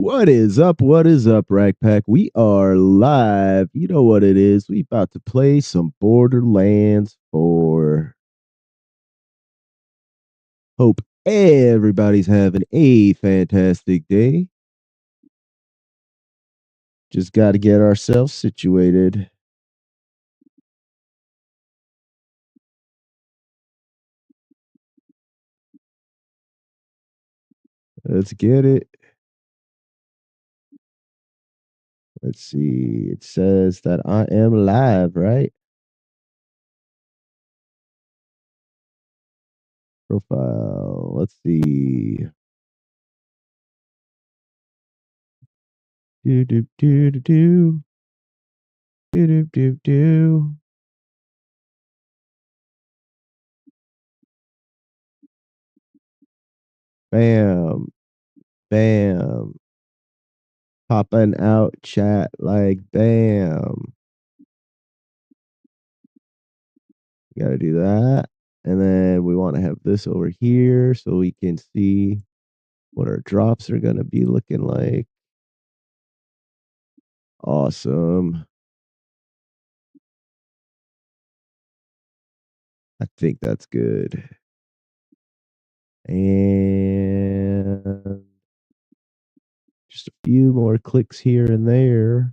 What is up? What is up, Rack Pack? We are live. You know what it is. We about to play some Borderlands 4. Hope everybody's having a fantastic day. Just got to get ourselves situated. Let's get it. Let's see. It says that I am live, right? Profile. Let's see. Do do do do do. Do do do do. Bam. Bam. Popping out chat like bam. Got to do that. And then we want to have this over here so we can see what our drops are going to be looking like. Awesome. I think that's good. And just a few more clicks here and there.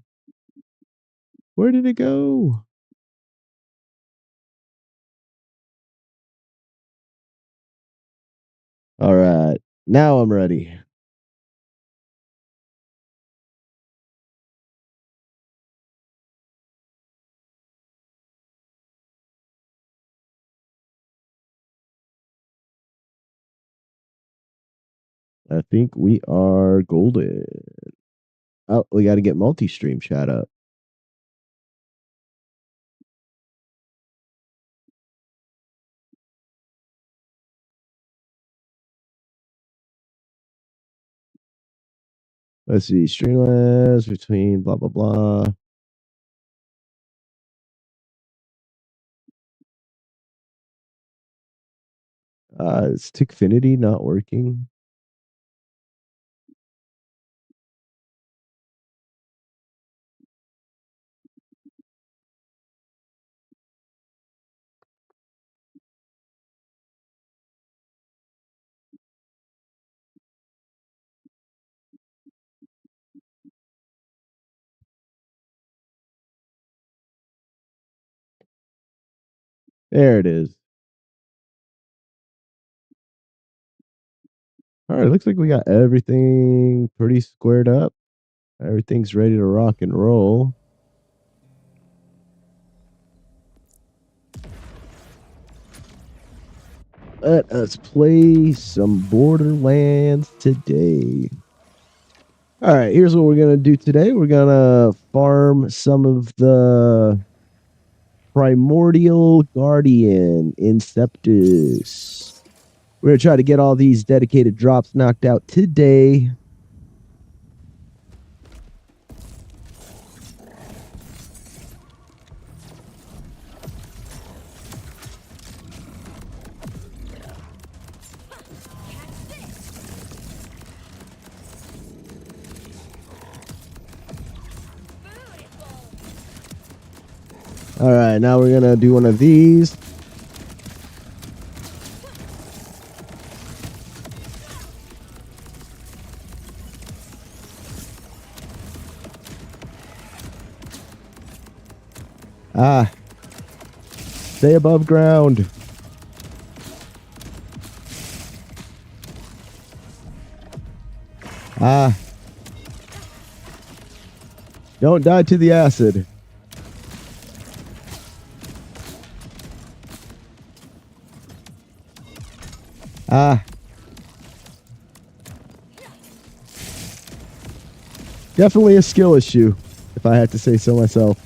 Where did it go? All right. Now I'm ready. I think we are golden. Oh, we got to get multi-stream chat up. Let's see. Streamlabs between blah, blah, blah. Is Tickfinity not working? There it is. All right, looks like we got everything pretty squared up. Everything's ready to rock and roll. Let us play some Borderlands today. All right, here's what we're going to do today. We're going to farm some of the Primordial Guardian Inceptus. We're going to try to get all these dedicated drops knocked out today. All right, now we're going to do one of these. Stay above ground. Don't die to the acid. Definitely a skill issue, if I had to say so myself.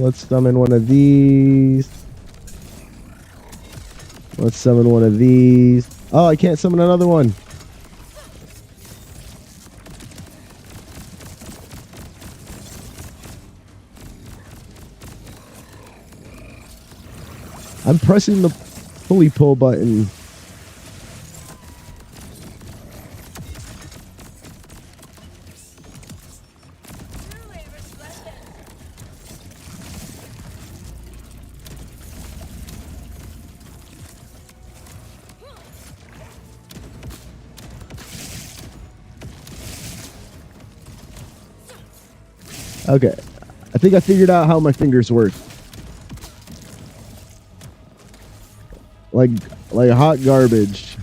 Let's summon one of these. Let's summon one of these. Oh, I can't summon another one. I'm pressing the pulley pull button. Okay. I think I figured out how my fingers work. Like hot garbage.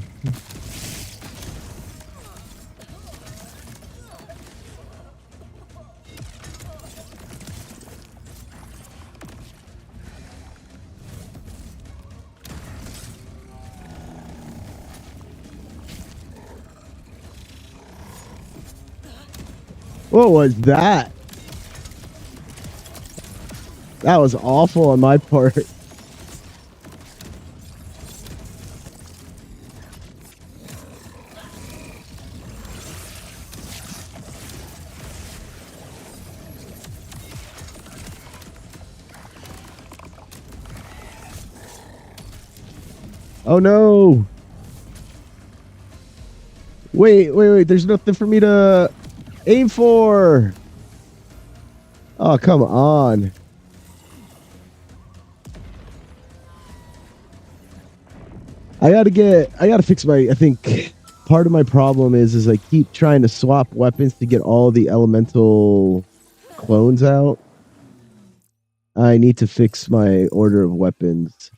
What was that? That was awful on my part. Oh no. Wait. There's nothing for me to aim for. Oh, come on. I gotta fix I think part of my problem is I keep trying to swap weapons to get all the elemental clones out. I need to fix my order of weapons.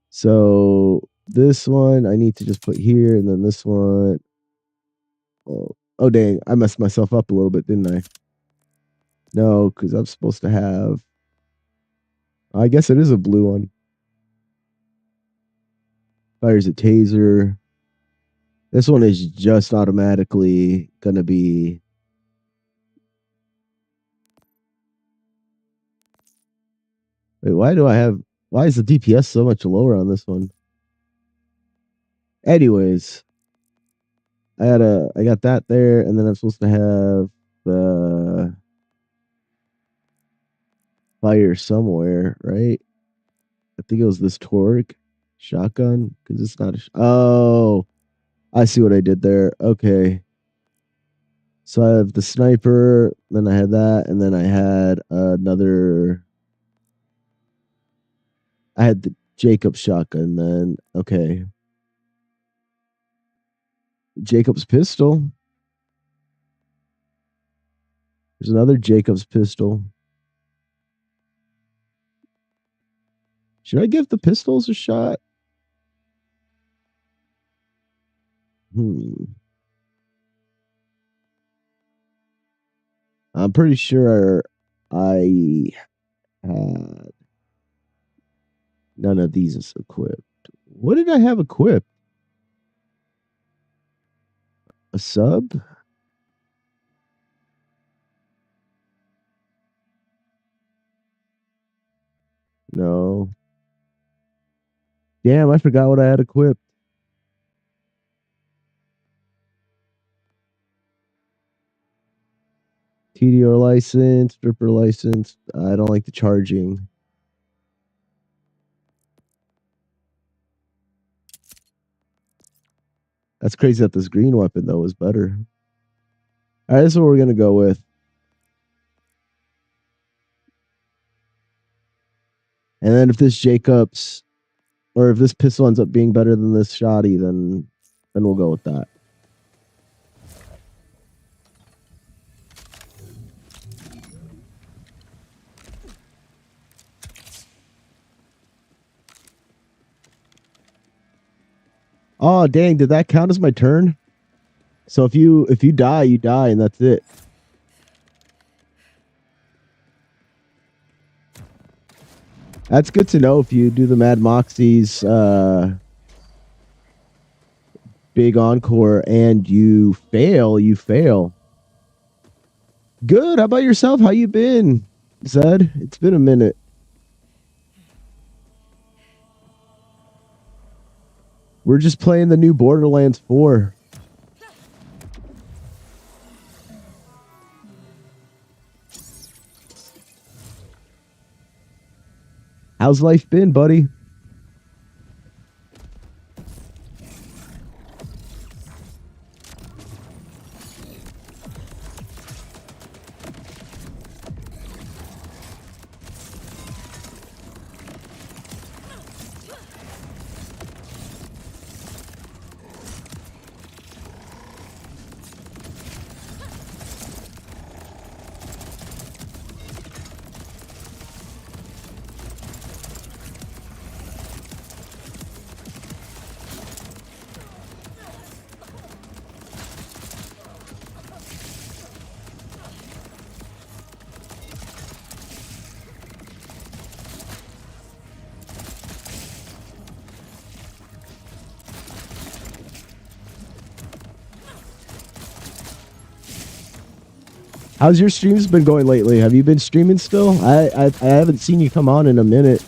So this one I need to just put here, and then this one. Oh dang, I messed myself up a little bit, didn't I? No, because I'm supposed to have. I guess it is a blue one. Fires a taser. This one is just automatically gonna be. Wait, why is the DPS so much lower on this one? Anyways, I got that there, and then I'm supposed to have the fire somewhere, right? I think it was this torque shotgun, because it's not oh, I see what I did there. Okay. So I have the sniper, then I had that, and then I had another. I had the Jacob's shotgun, then okay. Jacob's pistol. There's another Jacob's pistol. Should I give the pistols a shot? I'm pretty sure I had none of these is equipped. What did I have equipped? A sub? No. Damn, I forgot what I had equipped. TDR license, stripper license. I don't like the charging. That's crazy that this green weapon, though, is better. All right, this is what we're going to go with. And then if this Jacobs, or if this pistol ends up being better than this shoddy, then we'll go with that. Oh, dang, did that count as my turn? So if you die, you die, and that's it. That's good to know if you do the Mad Moxie's big encore and you fail, you fail. Good. How about yourself? How you been, Zed? It's been a minute. We're just playing the new Borderlands 4. How's life been, buddy? How's your streams been going lately? Have you been streaming still? I haven't seen you come on in a minute.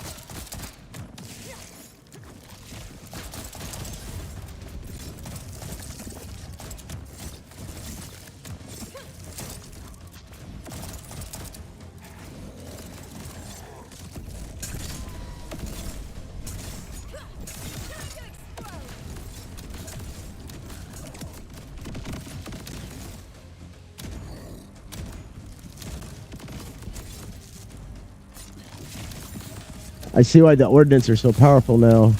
I see why the ordnance are so powerful now.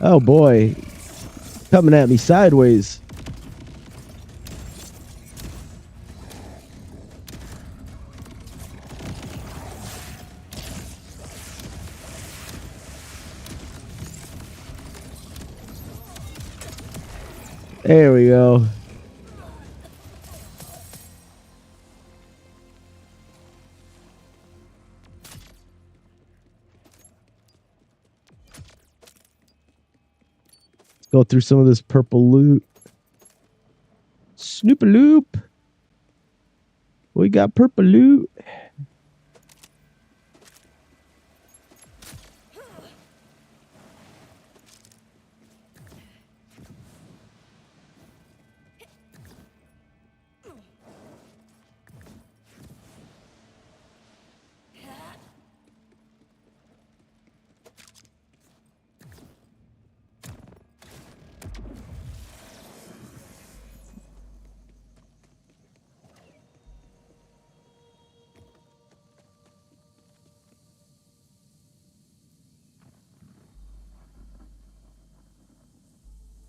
Oh boy, coming at me sideways. There we go. Go through some of this purple loot. Snoop-a-loop. We got purple loot.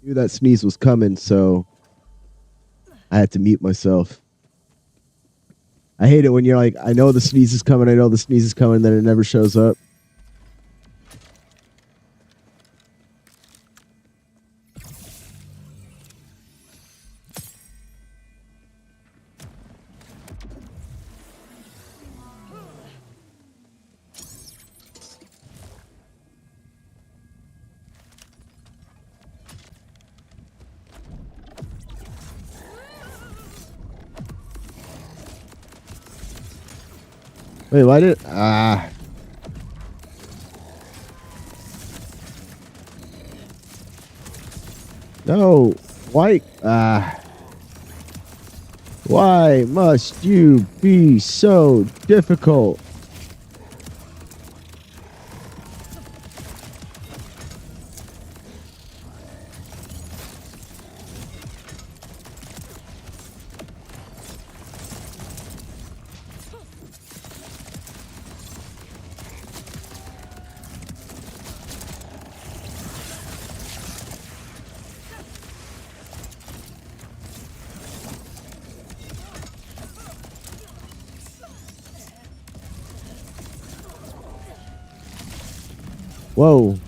Knew that sneeze was coming, so I had to mute myself. I hate it when you're like, I know the sneeze is coming, then it never shows up. Wait, why did... No. Why... Why must you be so difficult? Whoa.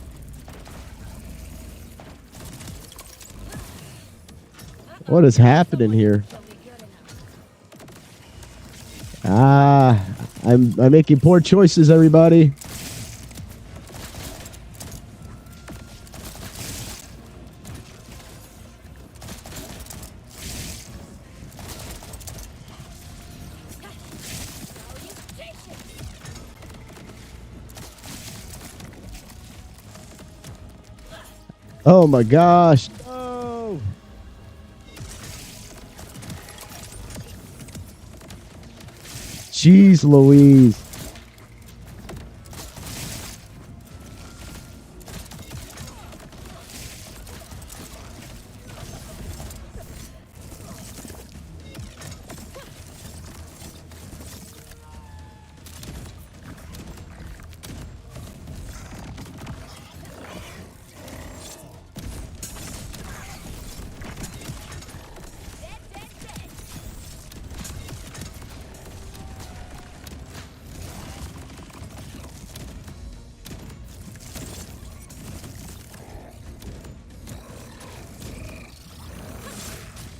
What is happening here? I'm making poor choices, everybody. Oh my gosh. No. Jeez Louise.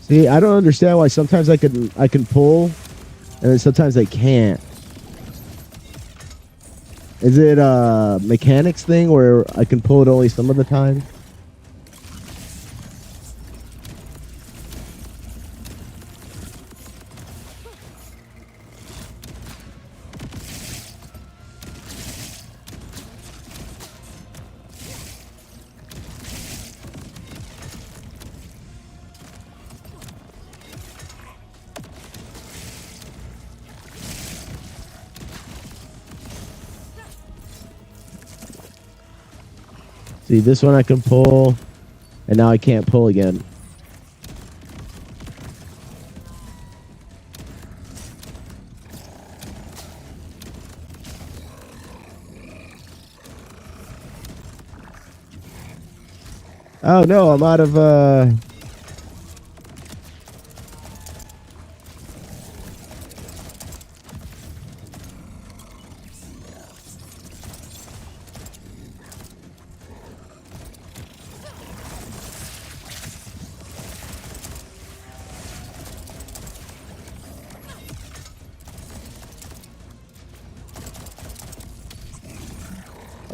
See, I don't understand why sometimes I can pull, and then sometimes I can't. Is it a mechanics thing where I can pull it only some of the time? See, this one I can pull, and now I can't pull again. Oh no, I'm out of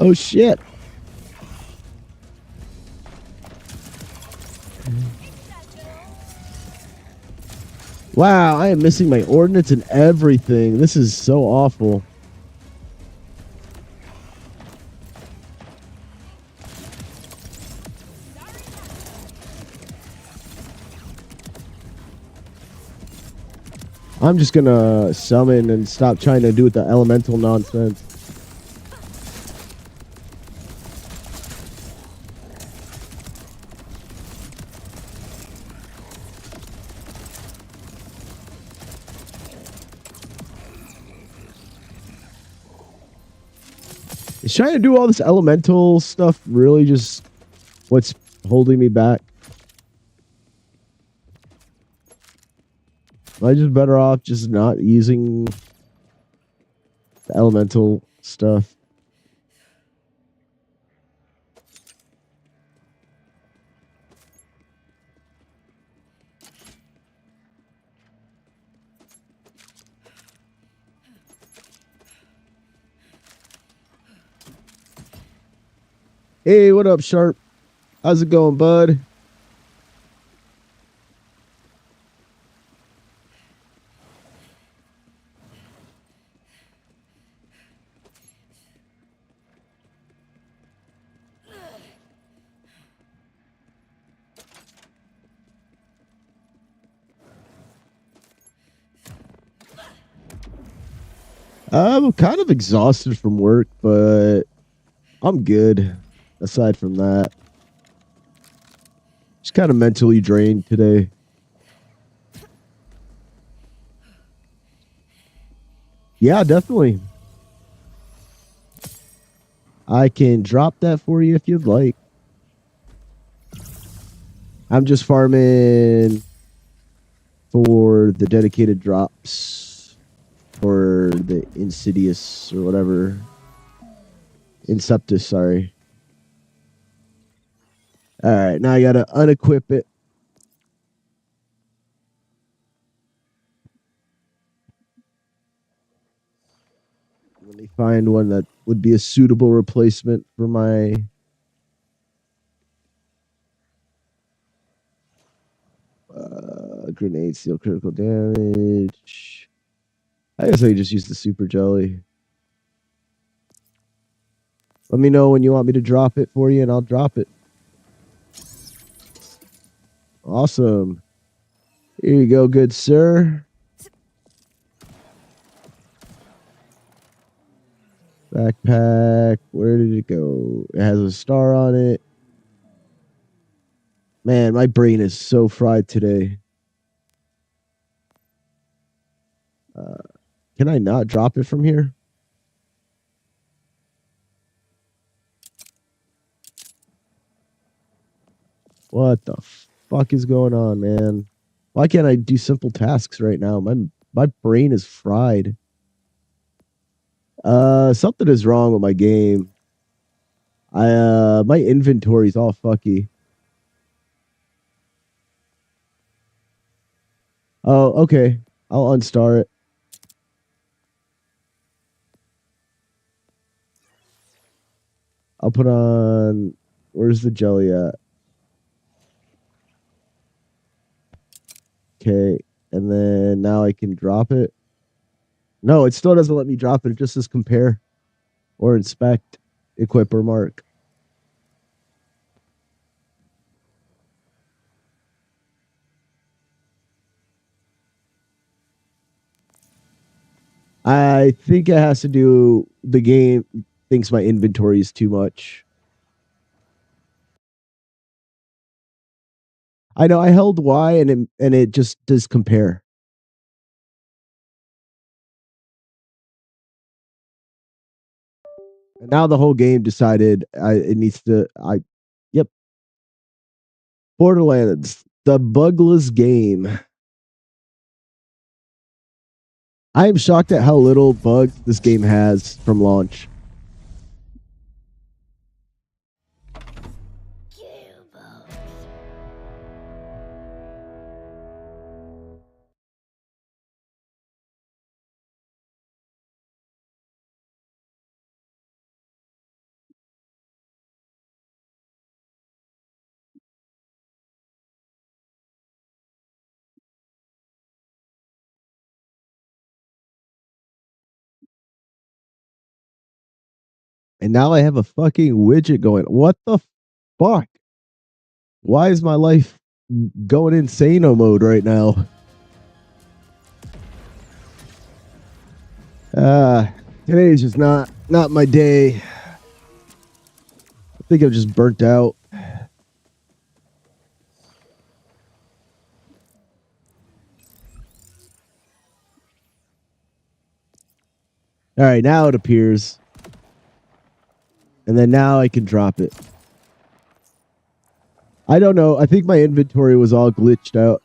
oh shit. Wow, I am missing my ordnance and everything. This is so awful. I'm just gonna summon and stop trying to do with the elemental nonsense. Is trying to do all this elemental stuff really just what's holding me back? Am I just better off just not using the elemental stuff? Hey, what up, Sharp? How's it going, bud? I'm kind of exhausted from work, but I'm good. Aside from that, just kind of mentally drained today. Yeah, definitely. I can drop that for you if you'd like. I'm just farming for the dedicated drops for the Insidious or whatever. Inceptus, sorry. All right, now I gotta unequip it. Let me find one that would be a suitable replacement for my grenade seal critical damage. I guess I just use the super jelly. Let me know when you want me to drop it for you, and I'll drop it. Awesome. Here you go, good sir. Backpack. Where did it go? It has a star on it. Man, my brain is so fried today. Can I not drop it from here? What the fuck is going on, man? Why can't I do simple tasks right now? My brain is fried. Something is wrong with my game. My inventory's all fucky. Oh, okay. I'll unstar it. I'll put on. Where's the jelly at? Okay. And then now I can drop it. No, it still doesn't let me drop it. It just says compare or inspect, equip, or mark. I think it has to do the game thinks my inventory is too much. I know I held Y and it just does compare. And now the whole game decided it needs to. Yep. Borderlands, the bugless game. I am shocked at how little bugs this game has from launch. And now I have a fucking widget going. What the fuck? Why is my life going insano mode right now? Today's just not my day. I think I'm just burnt out. All right, now it appears. And then now I can drop it. I don't know. I think my inventory was all glitched out.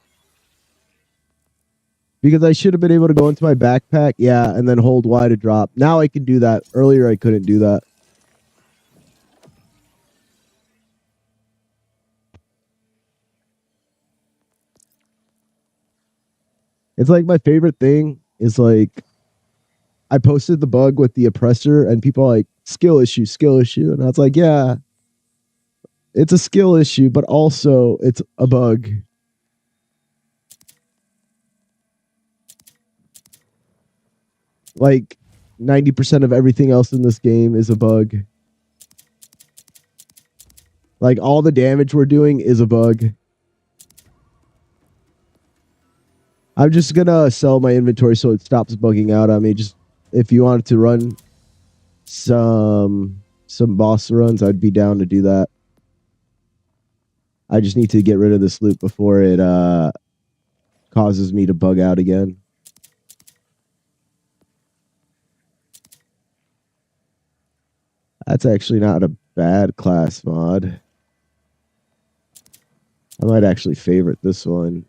Because I should have been able to go into my backpack, yeah, and then hold Y to drop. Now I can do that. Earlier I couldn't do that. It's like my favorite thing is like I posted the bug with the oppressor and people are like skill issue, skill issue. And I was like, yeah, it's a skill issue, but also it's a bug. Like 90% of everything else in this game is a bug. Like all the damage we're doing is a bug. I'm just gonna sell my inventory so it stops bugging out on me. Just if you wanted to run some boss runs, I'd be down to do that. I just need to get rid of this loop before it causes me to bug out again. That's actually not a bad class mod. I might actually favorite this one.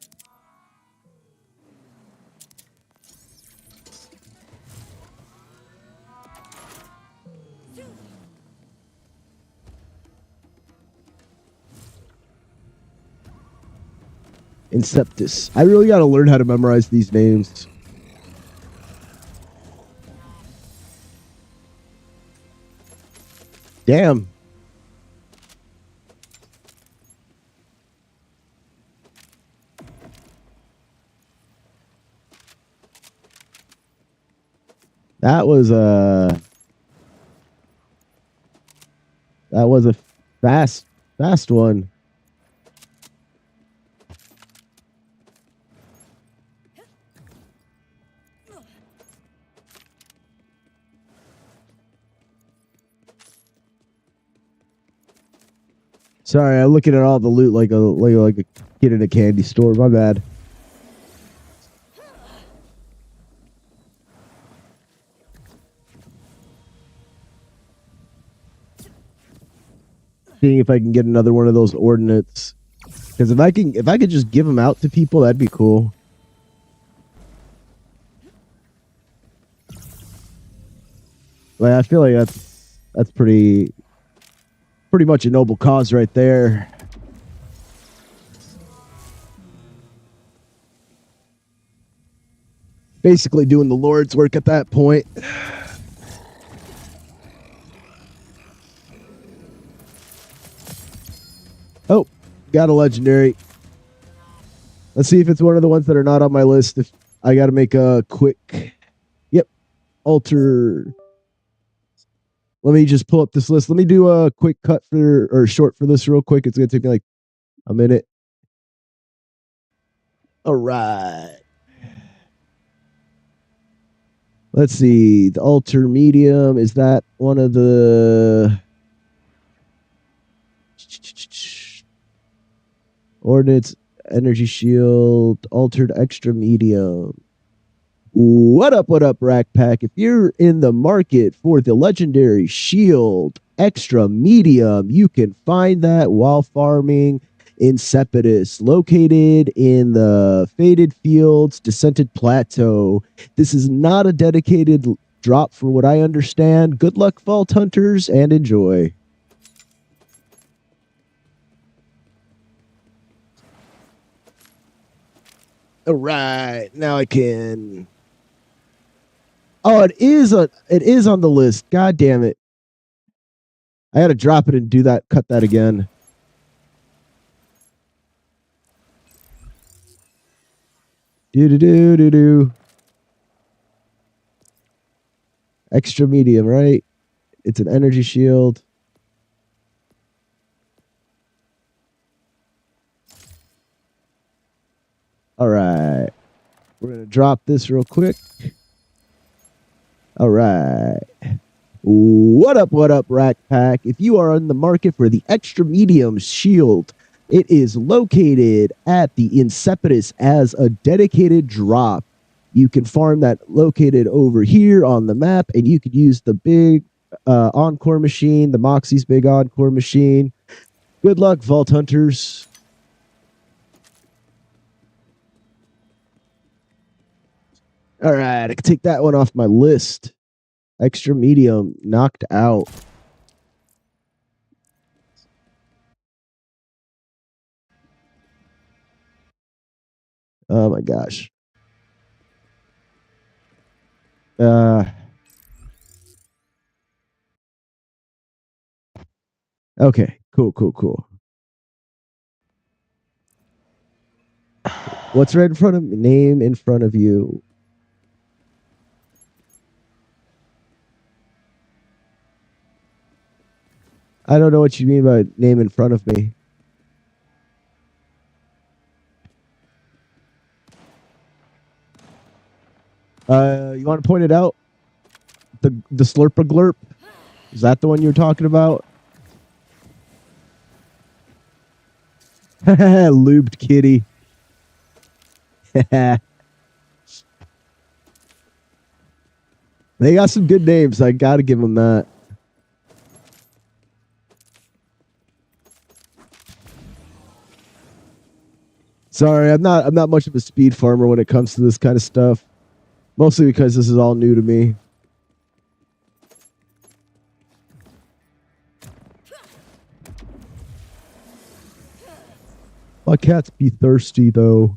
Inceptus. I really got to learn how to memorize these names. Damn. That was a fast one. Sorry, I'm looking at all the loot like a kid in a candy store. My bad. Seeing if I can get another one of those ordnance. Because if I could just give them out to people, that'd be cool. Like I feel like that's pretty much a noble cause right there. Basically doing the Lord's work at that point. Oh, got a legendary. Let's see if it's one of the ones that are not on my list. If I got to make a quick, yep, alter. Let me just pull up this list. Let me do a quick cut for or short for this real quick. It's gonna take me like a minute. All right. Let's see. The alter medium, is that one of the ordnance energy shield altered extra medium? What up, Rack Pack? If you're in the market for the legendary shield extra medium, you can find that while farming in Sepetus, located in the Faded Fields Descented Plateau. This is not a dedicated drop for what I understand. Good luck, Vault Hunters, and enjoy. All right, now I can. Oh, it is on the list. God damn it. I got to drop it and do that, cut that again. Do. Extra medium, right? It's an energy shield. All right. We're going to drop this real quick. All right. What up, Rack Pack? If you are in the market for the extra medium shield, it is located at the Insepitus as a dedicated drop. You can farm that located over here on the map, and you could use the big Encore machine, the Moxie's big Encore machine. Good luck, Vault Hunters. All right, I can take that one off my list. Extra medium knocked out. Oh my gosh. Okay, cool. What's right in front of me? Name in front of you. I don't know what you mean by name in front of me. You want to point it out? The Slurpa Glurp? Is that the one you're talking about? Lubed kitty. They got some good names. I gotta give them that. Sorry, I'm not much of a speed farmer when it comes to this kind of stuff. Mostly because this is all new to me. My cats be thirsty though.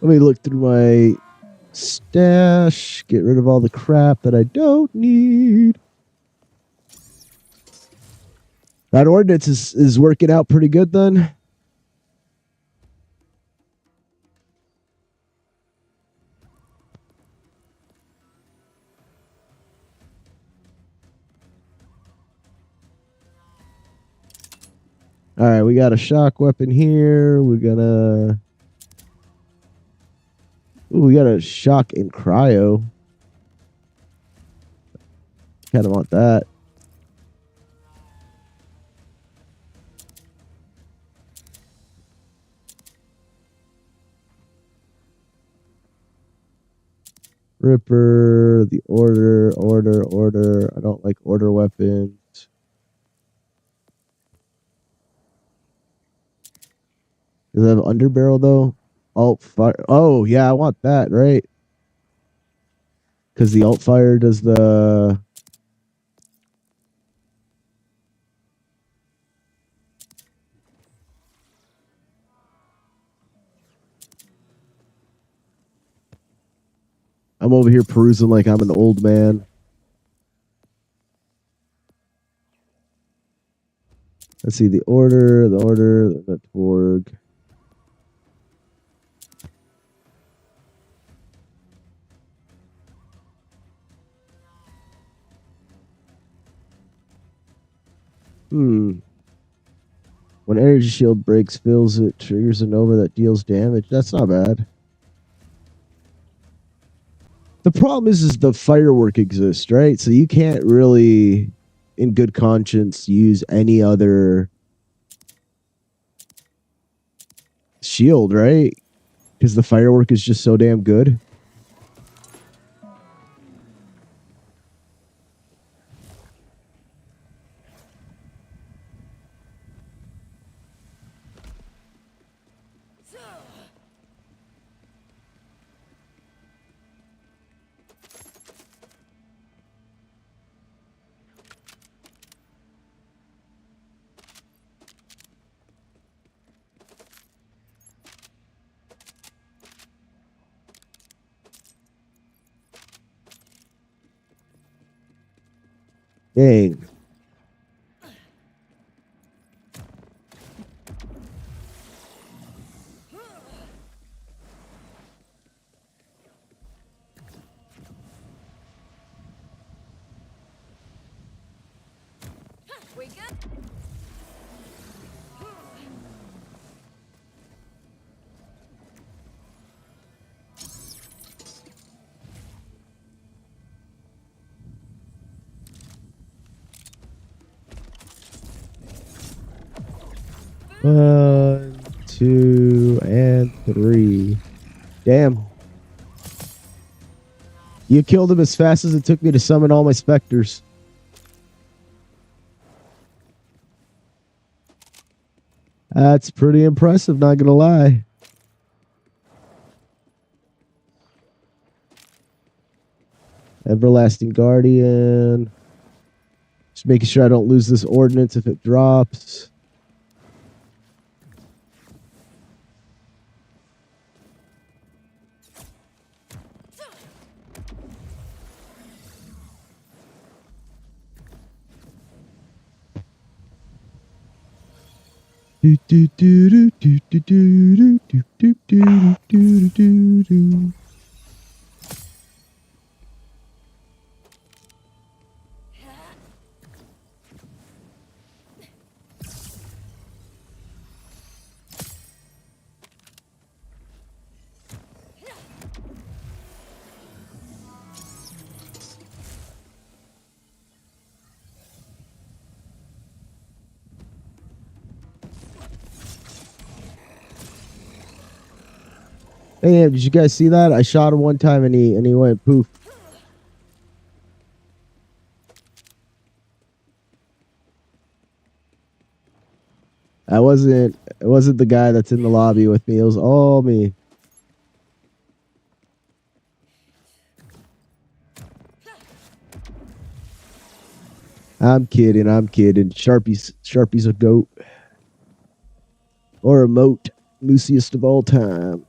Let me look through my stash, get rid of all the crap that I don't need. That ordinance is working out pretty good then. All right, we got a shock weapon here. We're gonna. Ooh, we got a shock in cryo. Kind of want that. Ripper, the order. I don't like order weapons. Does it have underbarrel though? Alt fire. Oh yeah, I want that, right? Because the alt fire does the. I'm over here perusing like I'm an old man. Let's see, the order, the Torg. When energy shield breaks, fills it, triggers a nova that deals damage. That's not bad. The problem is the firework exists, right? So you can't really, in good conscience, use any other shield, right? Because the firework is just so damn good. Dang. We good? One, two, and three. Damn. You killed him as fast as it took me to summon all my specters. That's pretty impressive, not gonna lie. Everlasting Guardian. Just making sure I don't lose this ordnance if it drops. Do do do do do do do do do do do do. Hey, did you guys see that? I shot him one time and he went poof. It wasn't the guy that's in the lobby with me. It was all me. I'm kidding. Sharpie's a goat. Or a moat. Luciest of all time.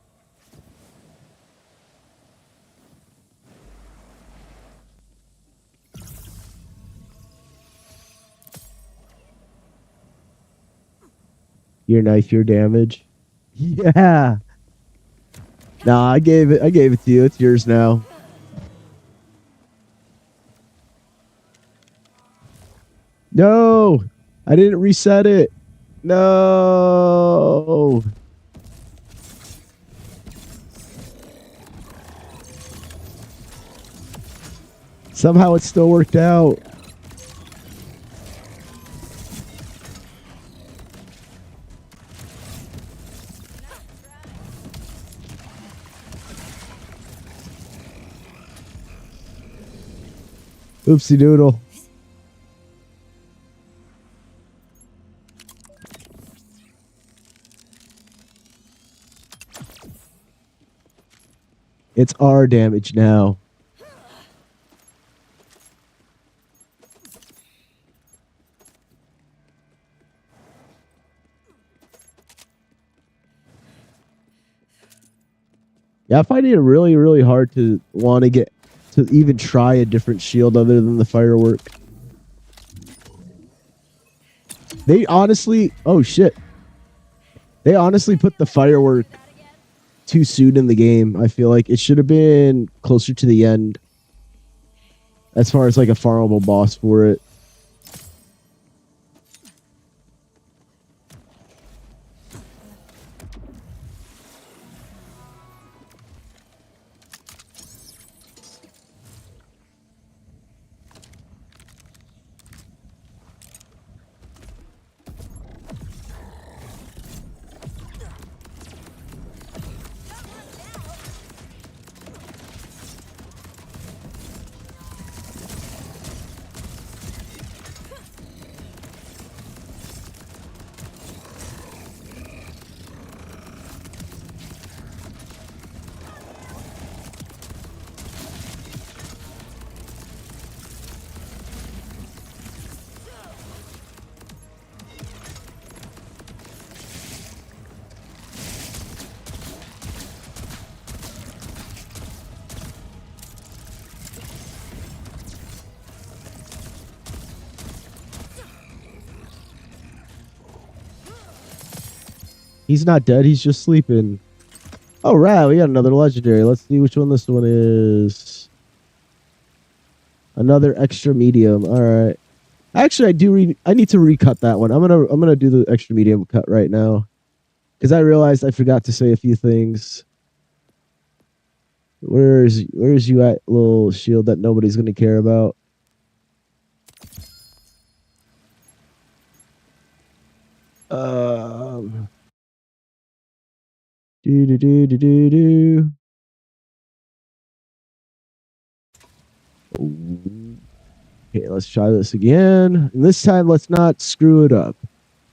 Your knife, your damage. Yeah. Nah, I gave it to you. It's yours now. No. I didn't reset it. No. Somehow it still worked out. Oopsie doodle. It's our damage now. Yeah, I find it really, really hard to want to get to even try a different shield other than the firework. They honestly, oh shit. They honestly put the firework too soon in the game. I feel like it should have been closer to the end as far as like a farmable boss for it. He's not dead, he's just sleeping. Oh, right, we got another legendary. Let's see which one this one is. Another extra medium. All right. Actually, I need to recut that one. I'm gonna do the extra medium cut right now, because I realized I forgot to say a few things. Where's you at, little shield that nobody's gonna care about? Do do do do do do. Okay, let's try this again. And this time, let's not screw it up.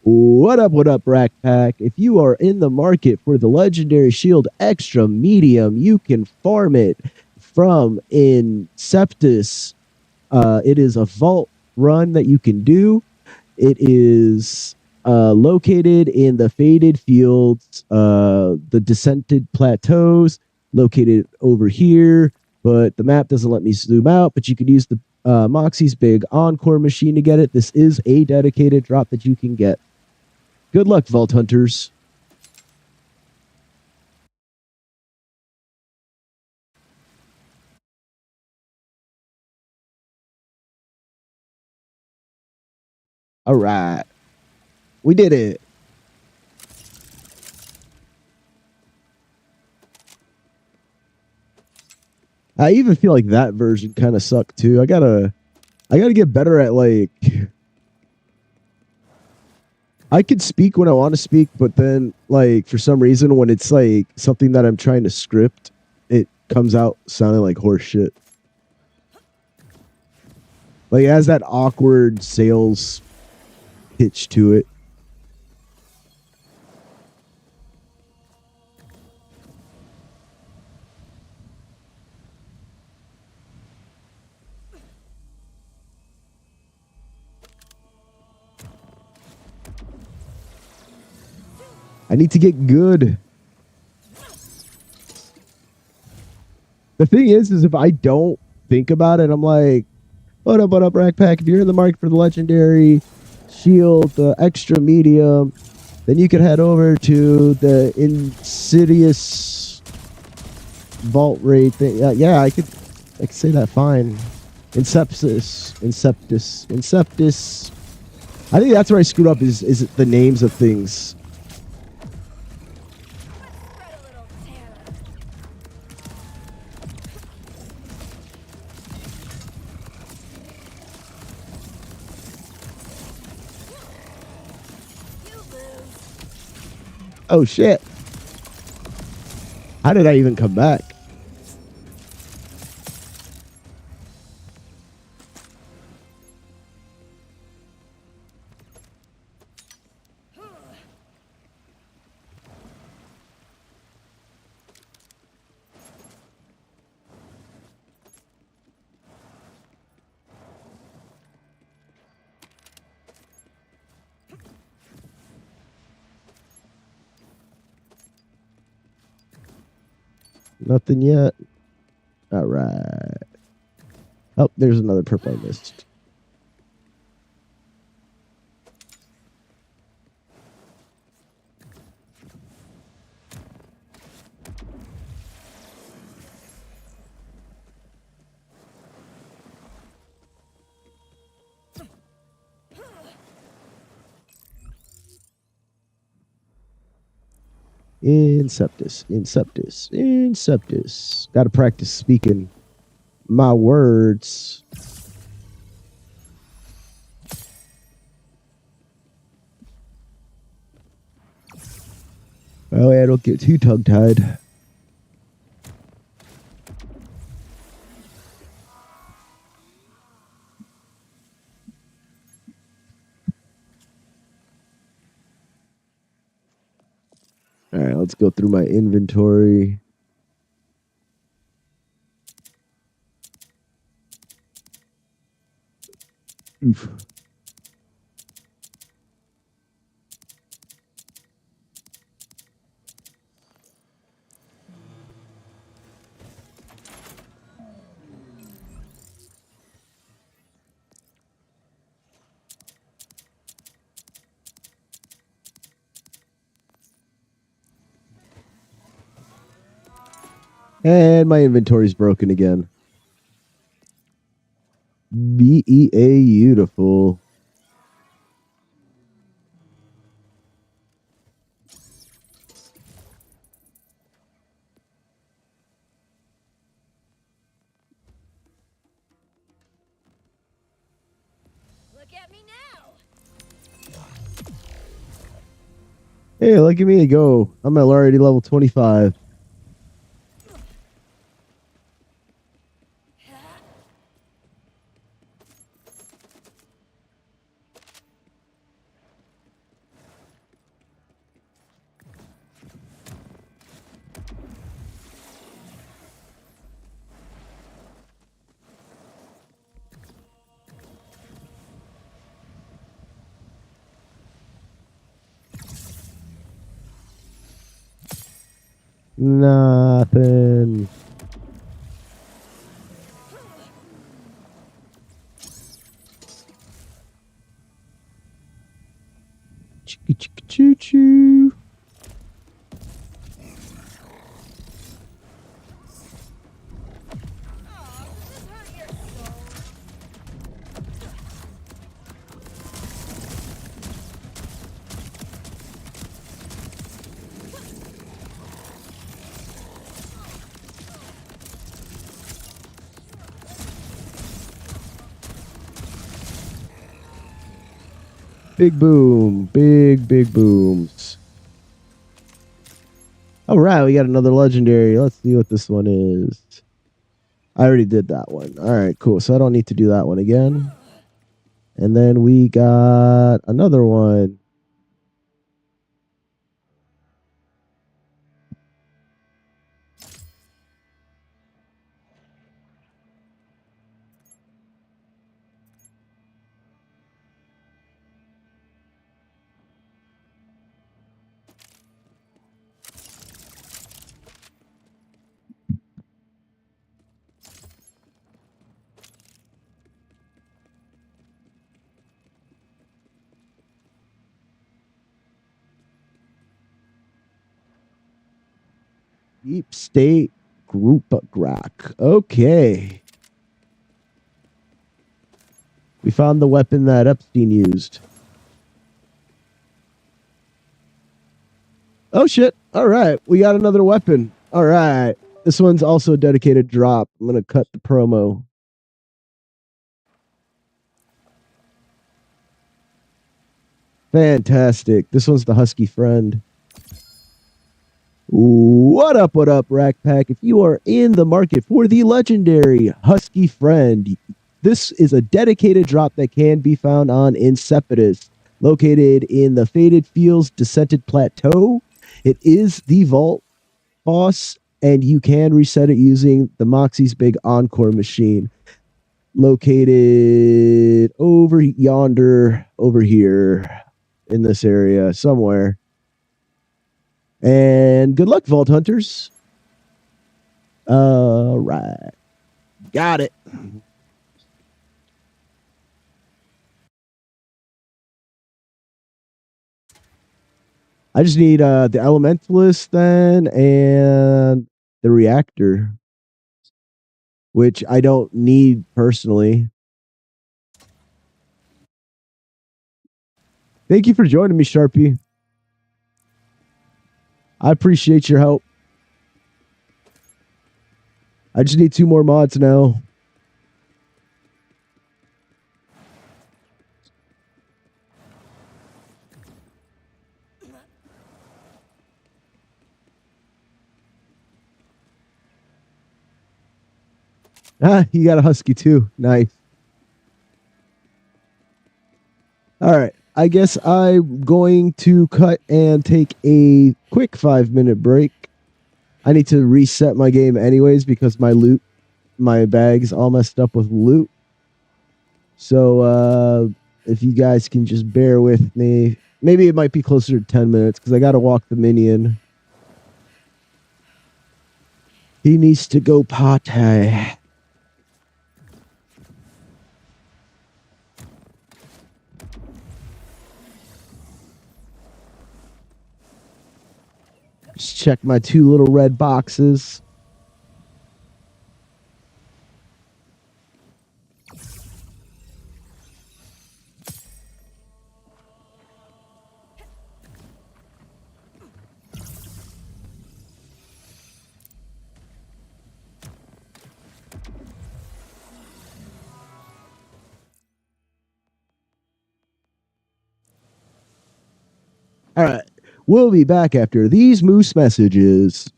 What up, Rack Pack? If you are in the market for the Legendary Shield Extra Medium, you can farm it from Inceptus. It is a vault run that you can do. It is located in the Faded Fields, the Descended Plateaus, located over here. But the map doesn't let me zoom out, but you can use the Moxie's big Encore machine to get it. This is a dedicated drop that you can get. Good luck, Vault Hunters. All right. We did it. I even feel like that version kind of sucked too. I gotta get better at, like, I could speak when I want to speak, but then, like, for some reason, when it's like something that I'm trying to script, it comes out sounding like horse shit. Like, it has that awkward sales pitch to it. I need to get good. The thing is if I don't think about it, I'm like, what up, Rack Pack? If you're in the market for the Legendary Shield, the Extra Medium, then you can head over to the Insidious Vault Raid thing. Yeah, I could say that fine. Inceptus. I think that's where I screwed up is the names of things. Oh shit. How did I even come back? Nothing yet. All right. Oh, there's another purple I missed. Inceptus, Inceptus, Inceptus. Got to practice speaking my words. Oh, yeah, don't get too tongue-tied. All right, let's go through my inventory. Oof. And my inventory's broken again. Beautiful. Look at me now. Hey, look at me go. I'm already level 25. Nothing. Chicka chicka choo choo. Big boom. Big booms. All right, we got another legendary. Let's see what this one is. I already did that one. All right, cool. So I don't need to do that one again. And then we got another one. Deep State Group Rock. Okay. We found the weapon that Epstein used. Oh, shit. All right. We got another weapon. All right. This one's also a dedicated drop. I'm going to cut the promo. Fantastic. This one's the Husky Friend. What up, Rack Pack? If you are in the market for the legendary Husky Friend, this is a dedicated drop that can be found on Inceptus, located in the Faded Fields Descented Plateau. It is the Vault boss, and you can reset it using the Moxie's Big Encore machine, located over yonder, over here in this area somewhere. And good luck, Vault Hunters. All right. Got it. I just need the elementalist then and the reactor, which I don't need personally. Thank you for joining me, Sharpie. I appreciate your help. I just need 2 more mods now. Ah, you got a husky too. Nice. All right. I guess I'm going to cut and take a quick 5-minute break. I need to reset my game anyways because my bag's all messed up with loot. So if you guys can just bear with me, maybe it might be closer to 10 minutes because I got to walk the minion. He needs to go potty. Just check my 2 little red boxes. All right. We'll be back after these moose messages.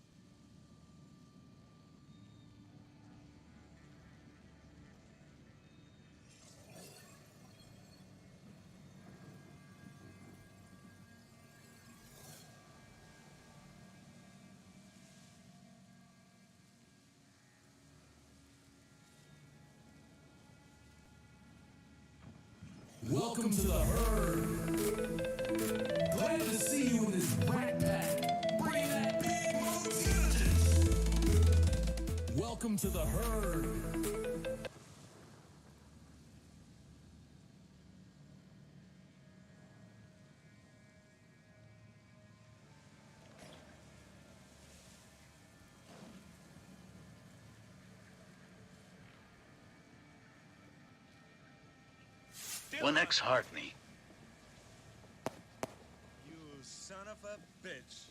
Welcome to the herd. Glad to see you in this rat pack. Bring that big motor. Welcome to the herd. One X Hartney. You son of a bitch.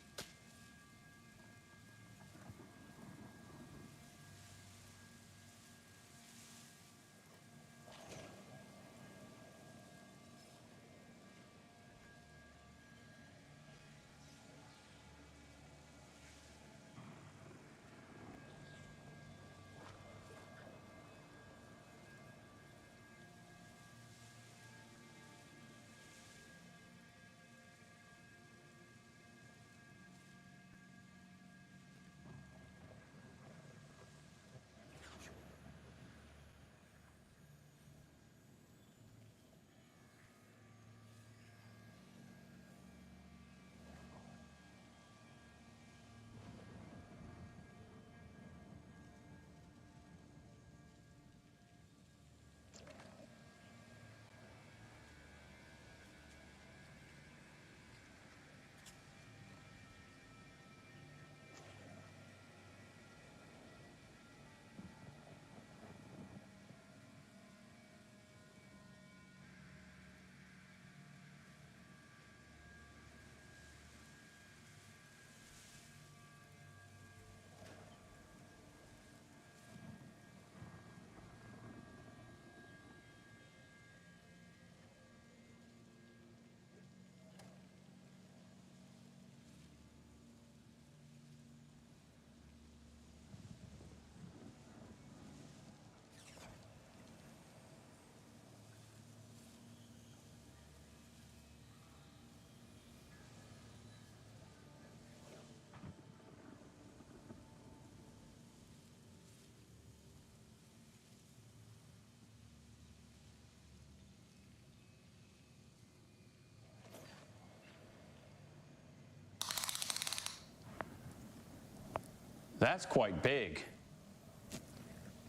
That's quite big.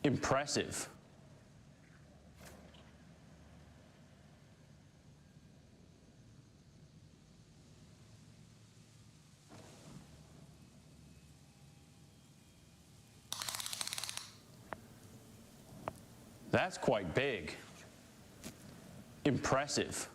Impressive. That's quite big. Impressive.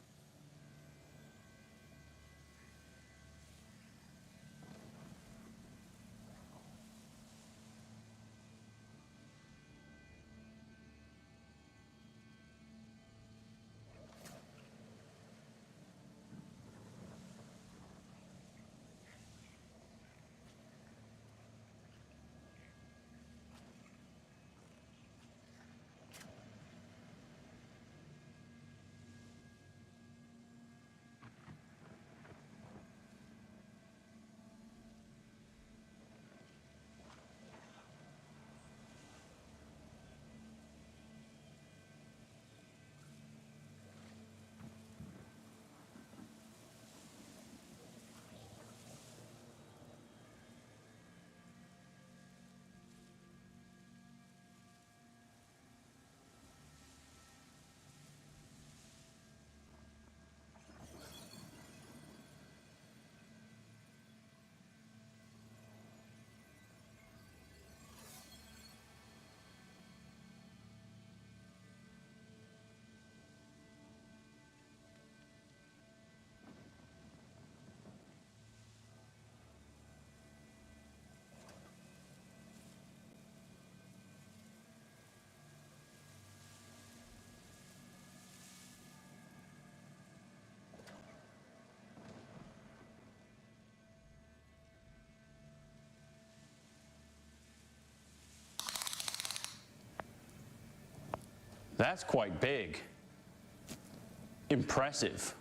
That's quite big. Impressive.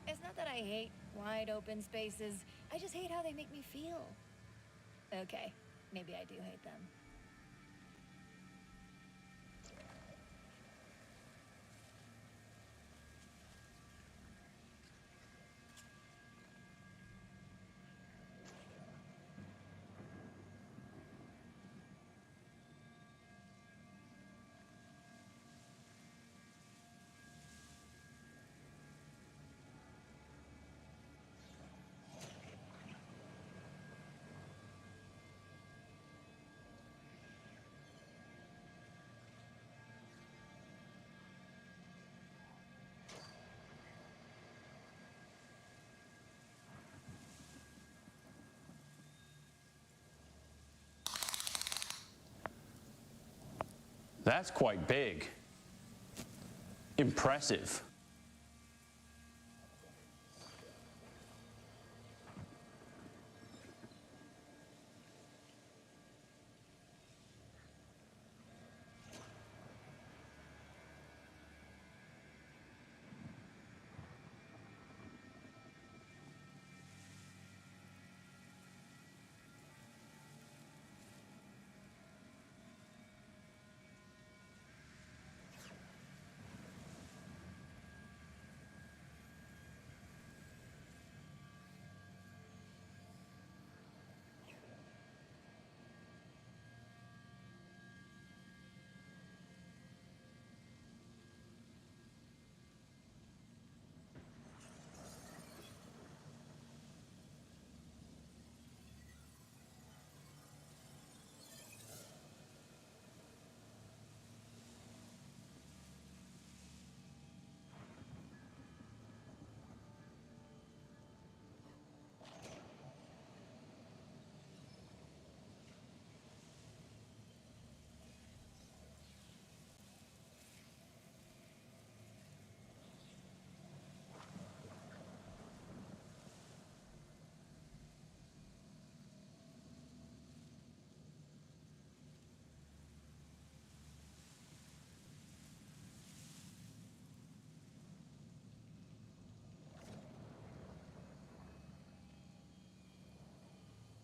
It's not that I hate wide open spaces. I just hate how they make me feel. Okay, maybe I do hate them. That's quite big. Impressive.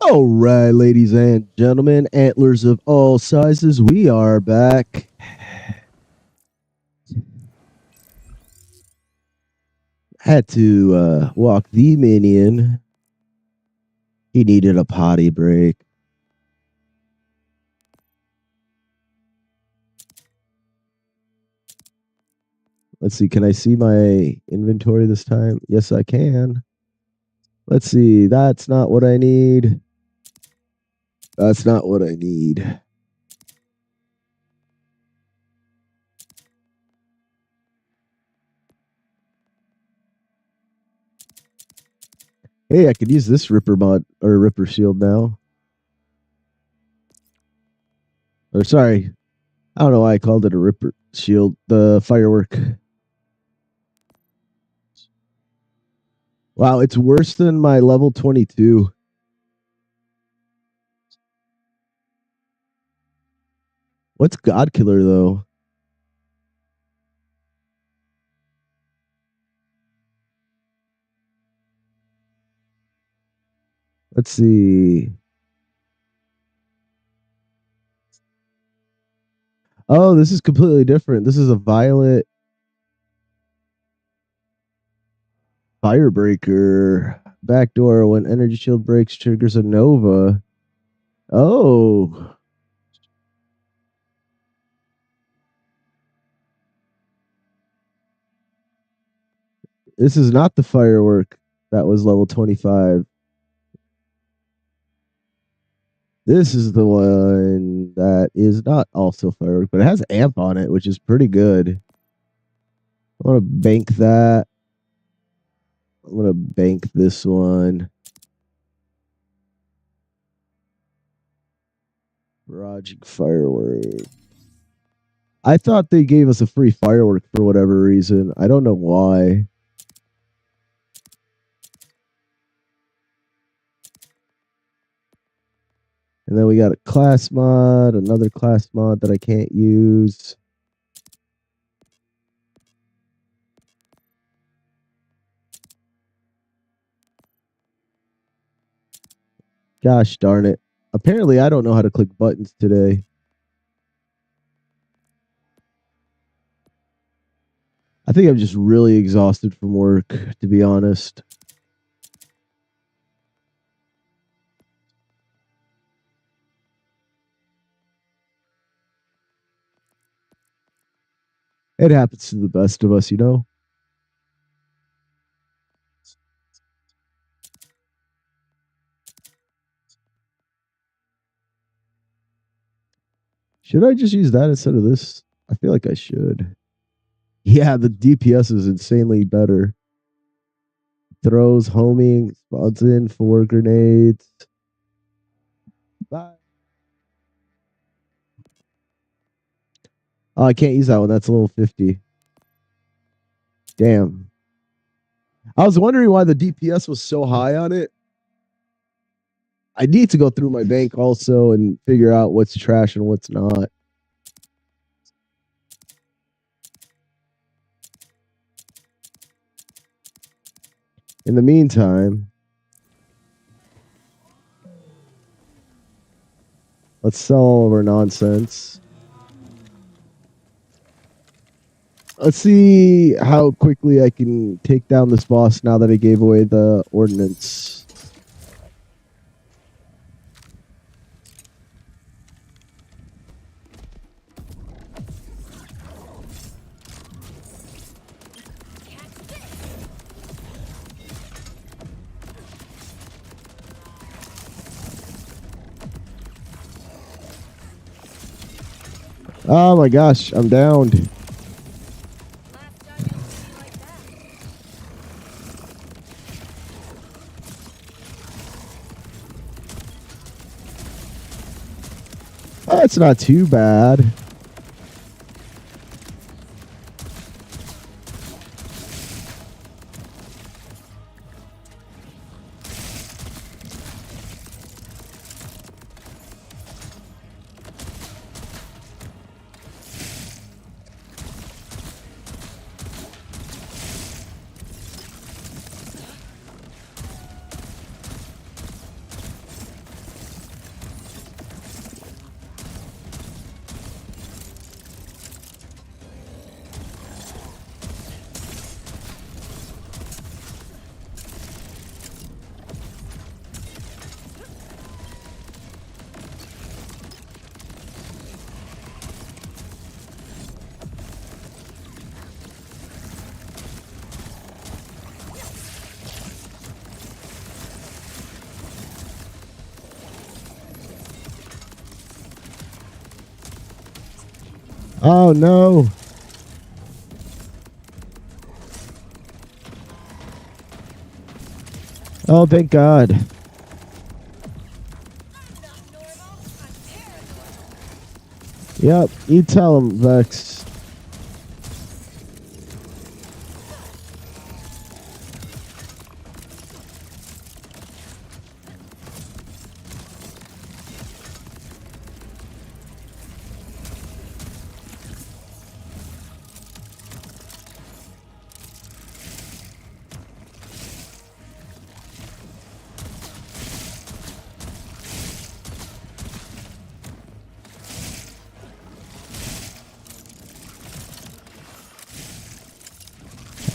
All right, ladies and gentlemen, antlers of all sizes, we are back. Had to walk the minion. He needed a potty break. Let's see, can I see my inventory this time? Yes, I can. Let's see, that's not what I need. That's not what I need. Hey, I could use this Ripper mod or Ripper shield now. Or sorry, I don't know why I called it a Ripper shield. The firework. Wow, it's worse than my level 22. What's God Killer though? Let's see. Oh, this is completely different. This is a violet firebreaker. Backdoor when energy shield breaks triggers a nova. Oh. This is not the firework that was level 25. This is the one that is not also firework, but it has amp on it, which is pretty good. I want to bank that. I'm going to bank this one. Barraging firework. I thought they gave us a free firework for whatever reason. I don't know why. And then we got a class mod, another class mod that I can't use. Gosh darn it. Apparently, I don't know how to click buttons today. I think I'm just really exhausted from work, to be honest. It happens to the best of us, you know? Should I just use that instead of this? I feel like I should. Yeah, the DPS is insanely better. Throws, homing, spawns in, 4 grenades. Bye. Oh, I can't use that one. That's a level 50. Damn. I was wondering why the DPS was so high on it. I need to go through my bank also and figure out what's trash and what's not. In the meantime, let's sell all of our nonsense. Let's see how quickly I can take down this boss now that I gave away the ordnance. Oh my gosh, I'm downed. Last time it was like that. Oh, it's not too bad. Oh no. Oh, thank God. I'm not normal. I'm paranormal. Yep, you tell him, Vex.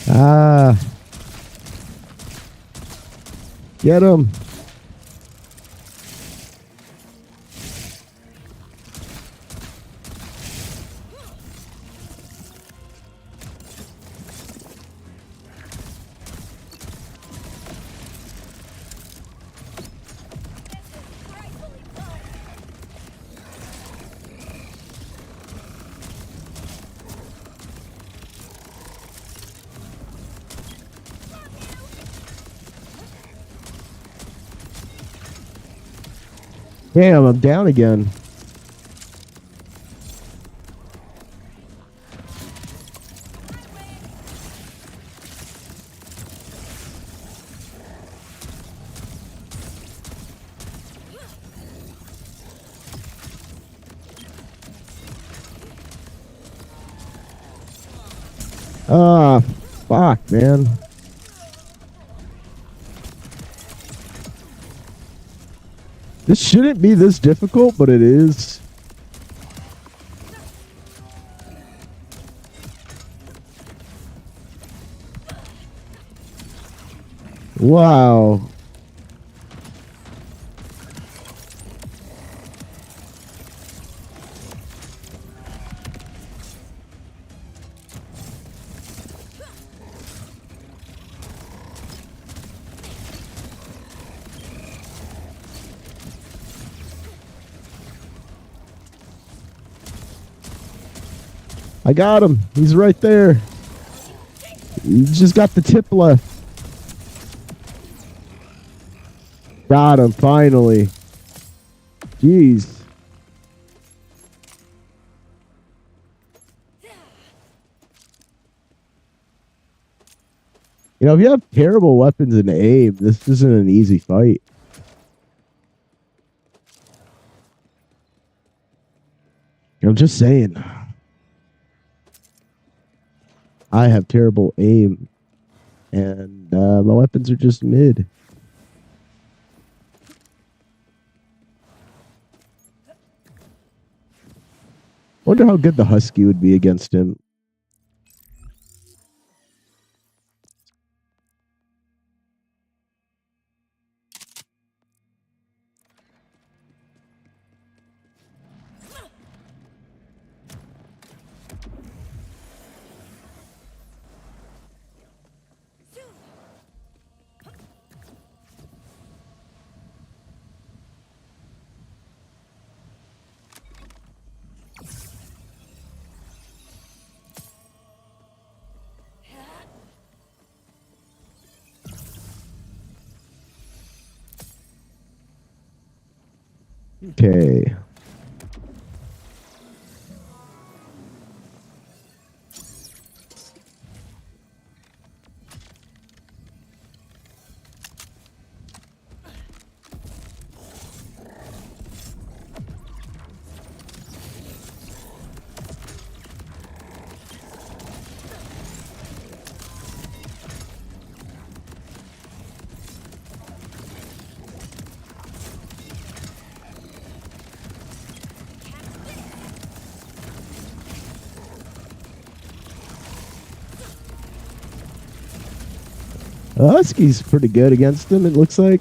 Ah. Get him. Frightfully fun. Damn, I'm down again. Ah, fuck, man. This shouldn't be this difficult, but it is. Wow. I got him. He's right there. He just got the tip left. Got him, finally. Jeez. You know, if you have terrible weapons and aim, this isn't an easy fight. I'm just saying. I have terrible aim, and my weapons are just mid. Wonder how good the Husky would be against him. Okay. Husky's pretty good against him, it looks like.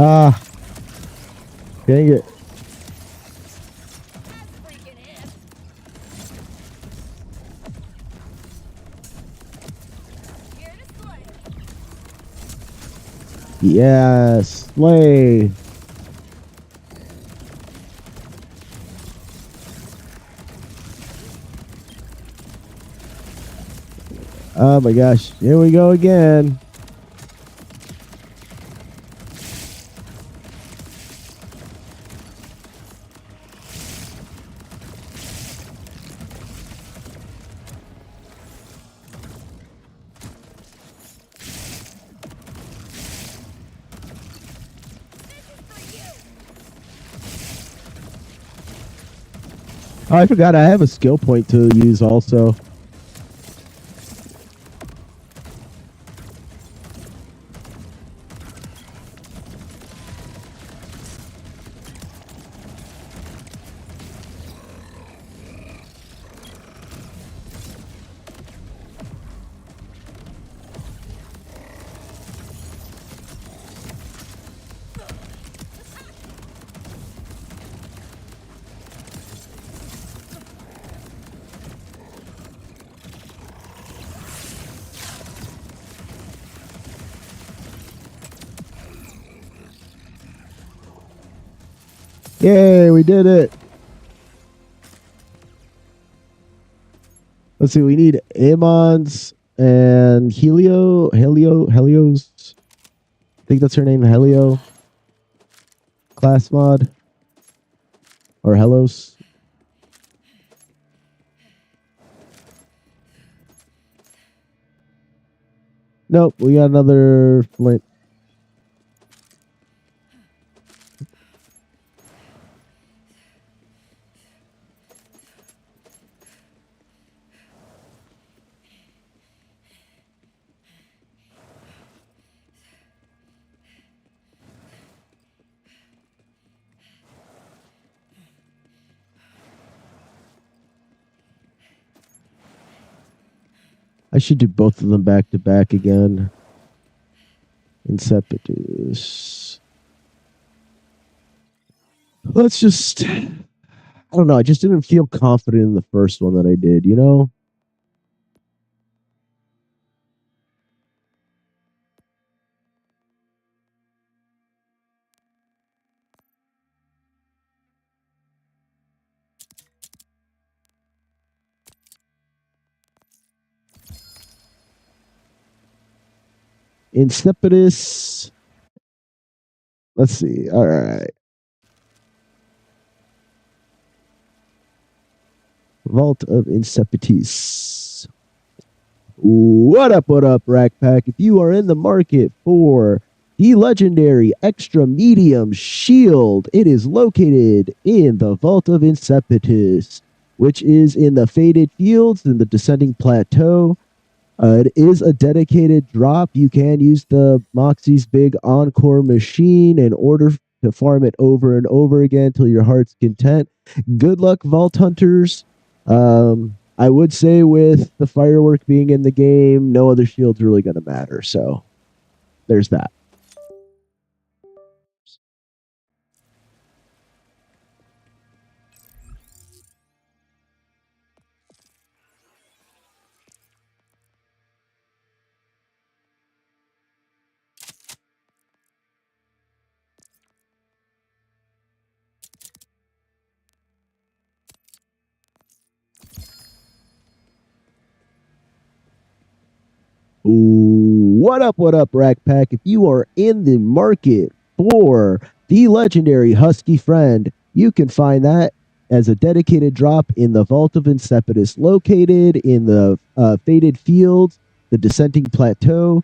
Ah. Dang it. Freaking it. Here to slay. Yes. Slay. Oh my gosh. Here we go again. Oh, I forgot I have a skill point to use also. Yay, we did it. Let's see, we need Amons and Helios. I think that's her name, Helio. Class mod. Or Helos. Nope, we got another flint. should do both of them back to back again. Insepitus. Let's just... I don't know. I just didn't feel confident in the first one that I did, you know? Insepitus. Let's see. All right. Vault of Insepitis. What up, Rack Pack? If you are in the market for the legendary extra medium shield, it is located in the Vault of Insepitis, which is in the Faded Fields in the Descending Plateau. It is a dedicated drop. You can use the Moxie's Big Encore machine in order to farm it over and over again till your heart's content. Good luck, Vault Hunters. I would say with the firework being in the game, no other shield's really going to matter. So there's that. What up, Rack Pack? If you are in the market for the legendary Husky Friend, you can find that as a dedicated drop in the Vault of Insepitis, located in the Faded Fields, the Descending Plateau.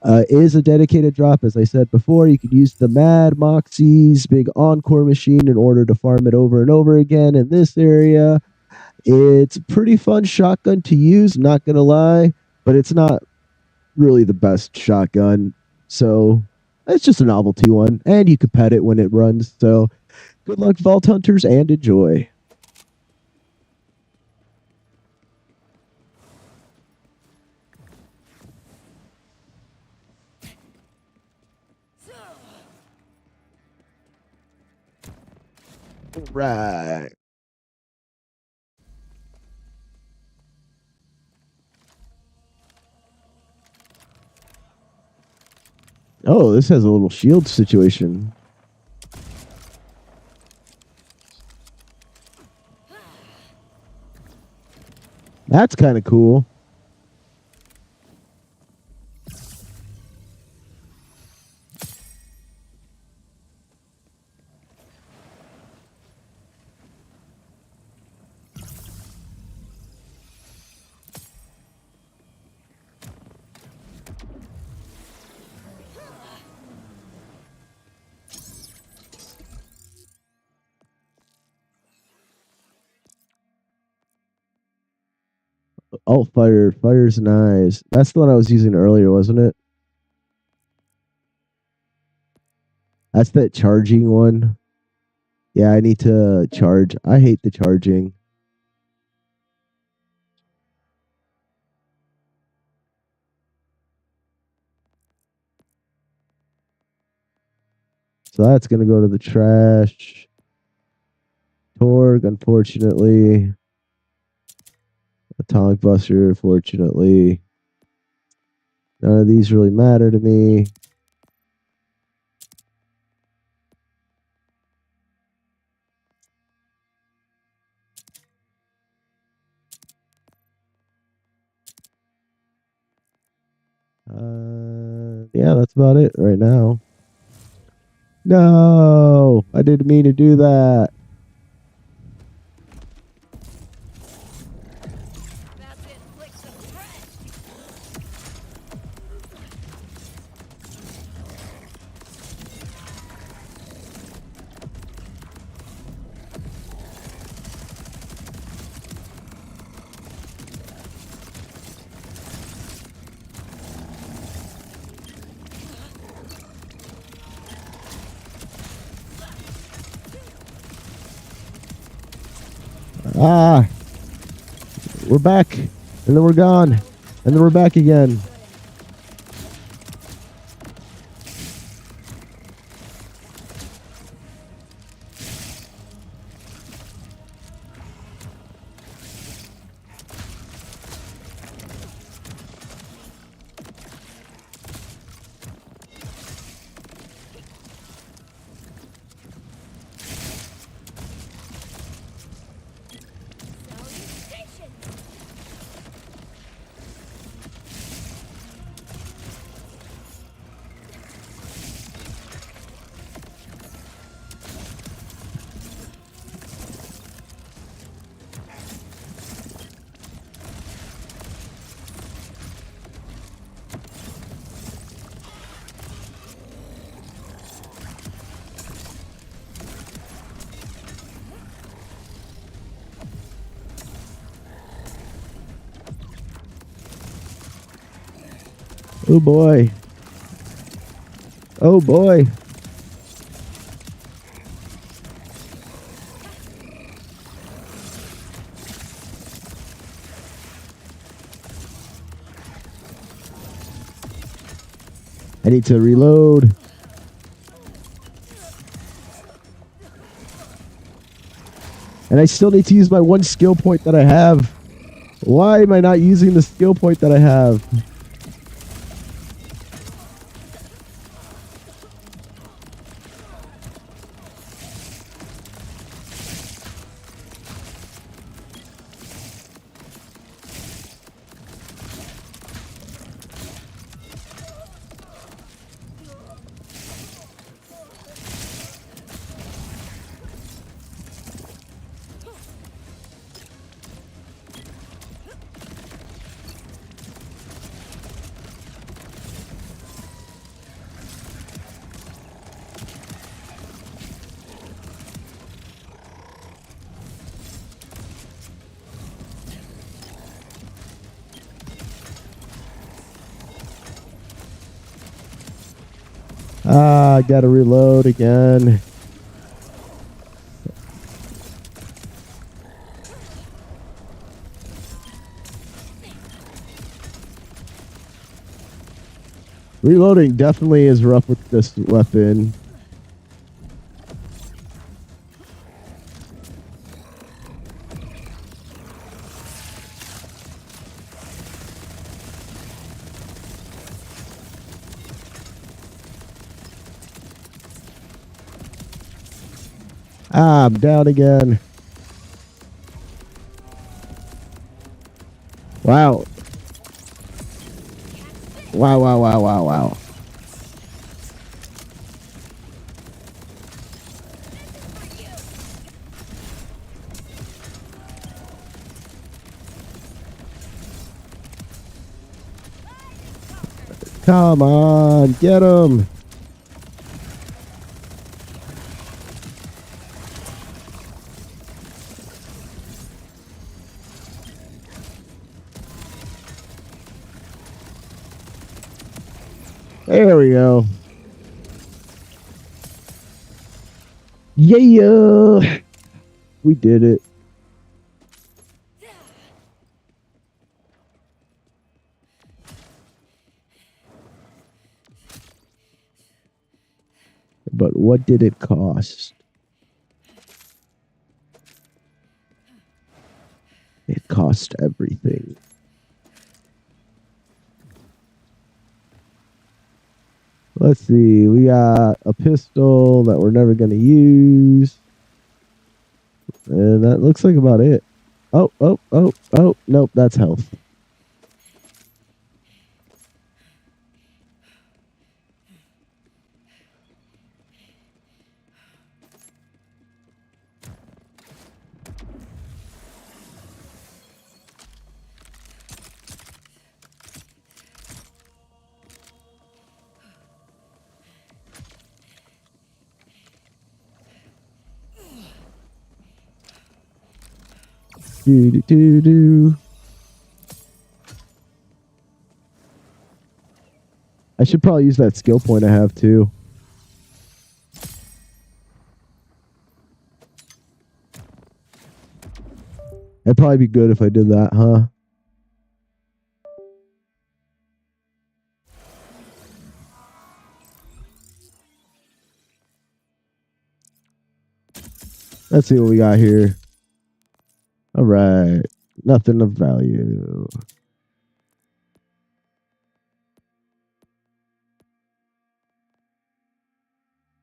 Is a dedicated drop, as I said before. You can use the Mad Moxie's Big Encore machine in order to farm it over and over again in this area. It's a pretty fun shotgun to use, not going to lie, but it's not really the best shotgun, so it's just a novelty one, and you can pet it when it runs. So good luck, Vault Hunters, and enjoy. Right. Oh, this has a little shield situation. That's kind of cool. Oh, fire. Fire's nice. That's the one I was using earlier, wasn't it? That's that charging one. Yeah, I need to charge. I hate the charging. So that's going to go to the trash. Torg, unfortunately. Atomic Buster, unfortunately. None of these really matter to me. Yeah, that's about it right now. No, I didn't mean to do that. That's it. Flick some thread. Ah, we're back, and then we're gone. And then we're back again. Oh boy. Oh boy. I need to reload. And I still need to use my one skill point that I have. Why am I not using the skill point that I have? Ah, I gotta reload again. Reloading definitely is rough with this weapon. Ah, I'm down again. Wow. Wow, wow, wow, wow, wow. Come on, get him. There we go. Yeah. We did it. But what did it cost? It cost everything. Let's see. We got a pistol that we're never going to use. And that looks like about it. Oh, oh, oh, oh. Nope, that's health. Do do do do. I should probably use that skill point I have too. It'd probably be good if I did that, huh? Let's see what we got here. All right. Nothing of value.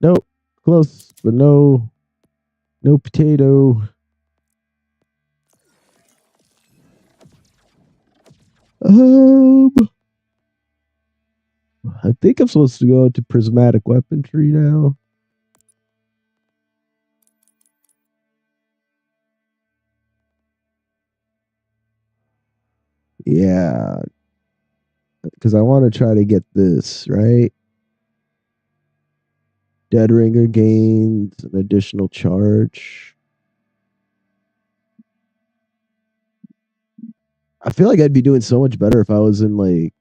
Nope. Close, but no potato. I think I'm supposed to go to prismatic weaponry now. Yeah, because I want to try to get this, right? Dead Ringer gains an additional charge. I feel like I'd be doing so much better if I was in like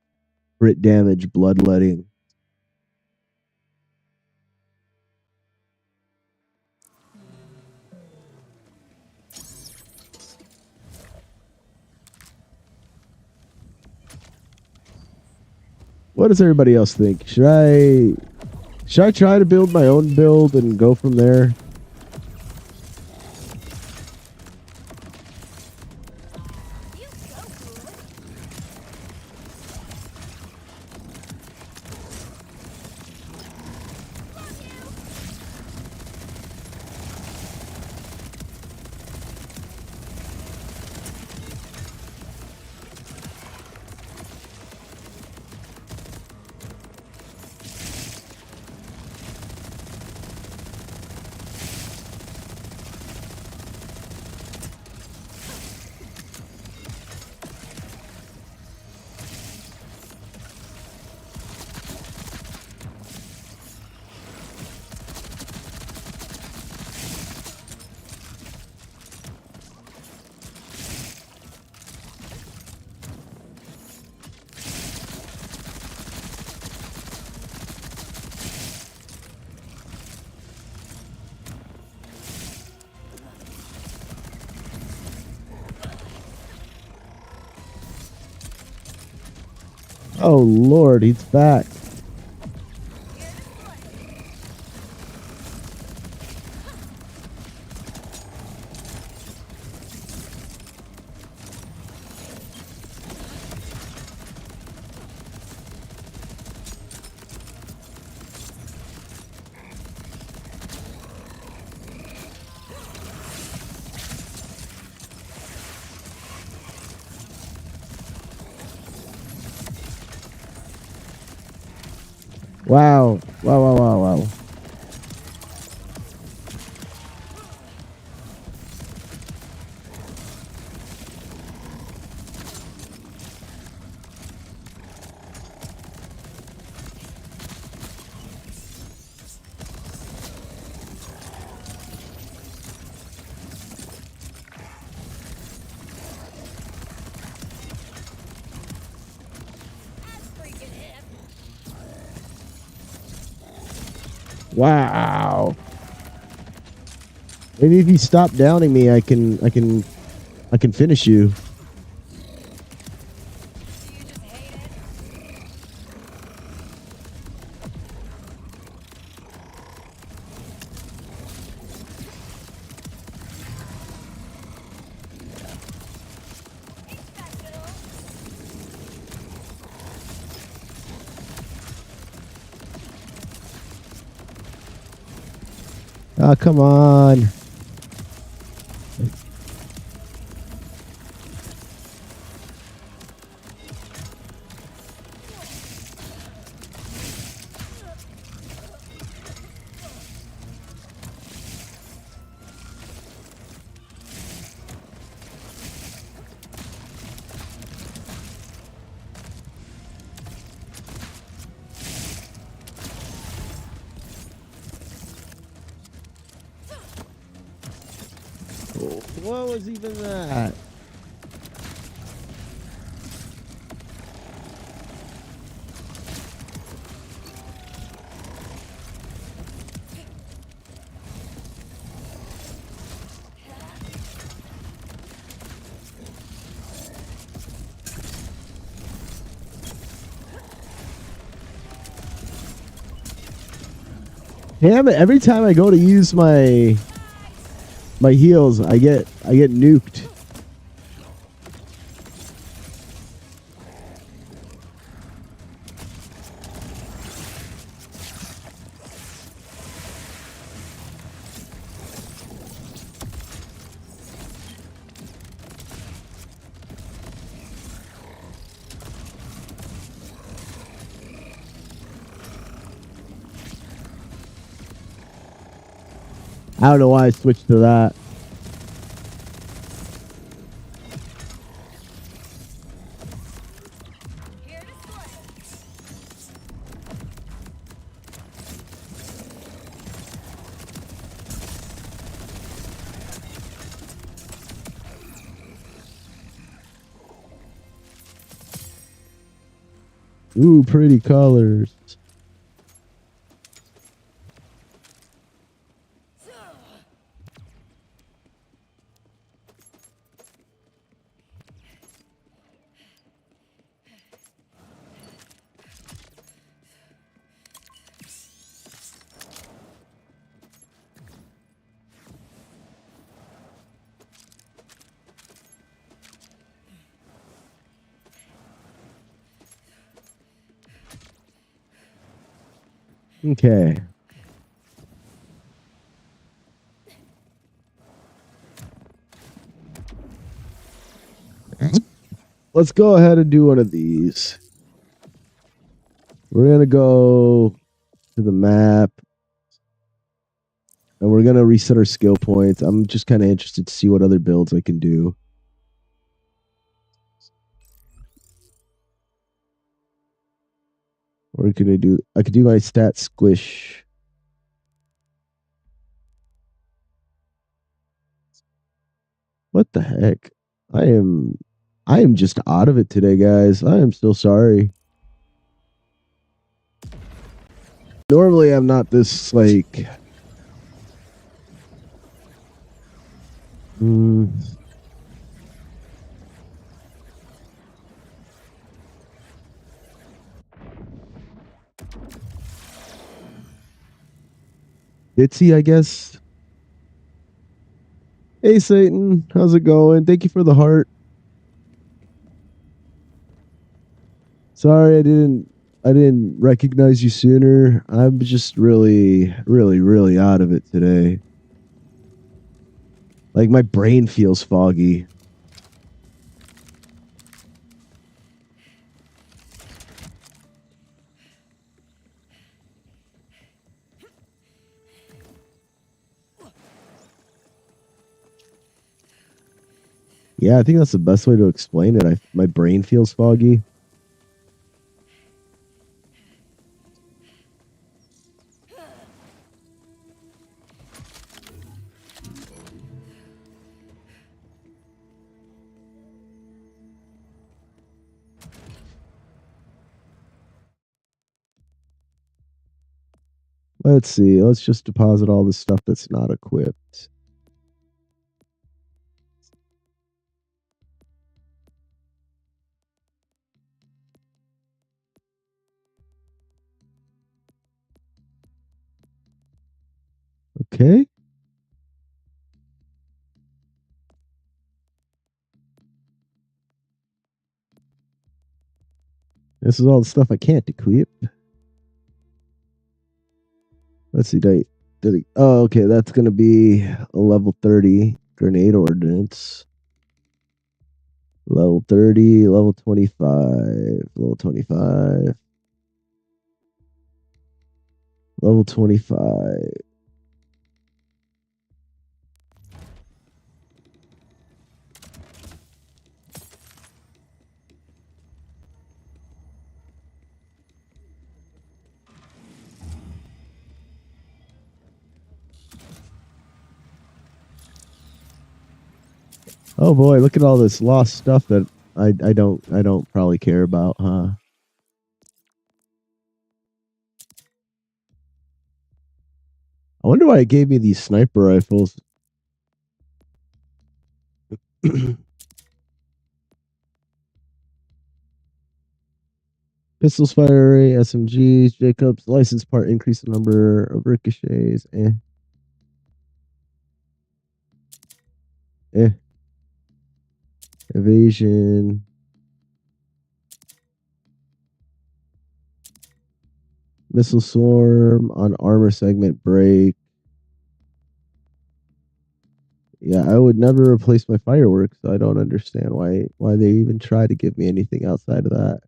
crit damage, bloodletting. What does everybody else think? Should I try to build my own build and go from there? Oh Lord, he's back. Wow. Wow. Wow. Maybe if you stop downing me, I can finish you. Oh, come on. What was even that? Damn it, every time I go to use my My heals, I get nuked. I don't know why I switched to that. Here to slay. Ooh, pretty colors. Okay. Let's go ahead and do one of these. We're going to go to the map. And we're going to reset our skill points. I'm just kind of interested to see what other builds I can do. What can I do? I could do my stat squish. What the heck? I am just out of it today, guys. I am so sorry. Normally I'm not this like ditzy, I guess. Hey Satan, how's it going? Thank you for the heart. Sorry I didn't recognize you sooner. I'm just really out of it today. Like my brain feels foggy. Yeah, I think that's the best way to explain it. My brain feels foggy. Let's see. Let's just deposit all the stuff that's not equipped. Okay. This is all the stuff I can't equip. Let's see. Oh, okay. That's going to be a level 30 grenade ordnance. Level 30, level 25, level 25, level 25. Oh boy, look at all this lost stuff that I don't probably care about, huh? I wonder why it gave me these sniper rifles. Pistols, fire array, SMGs, Jacobs, license part, increase the number of ricochets. Eh. Evasion. Missile swarm on armor segment break. Yeah, I would never replace my fireworks, so I don't understand why they even try to give me anything outside of that.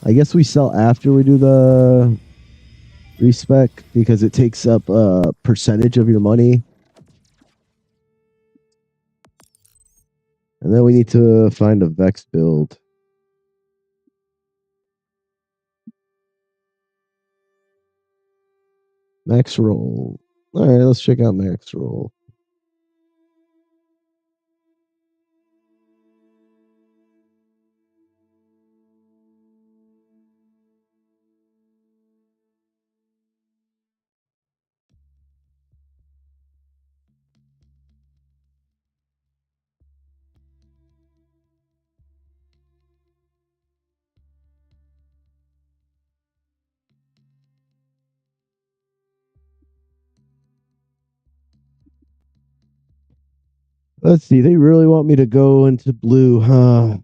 I guess we sell after we do the respec because it takes up a percentage of your money. And then we need to find a Vex build. Max roll. All right, let's check out max roll. Let's see. They really want me to go into blue, huh?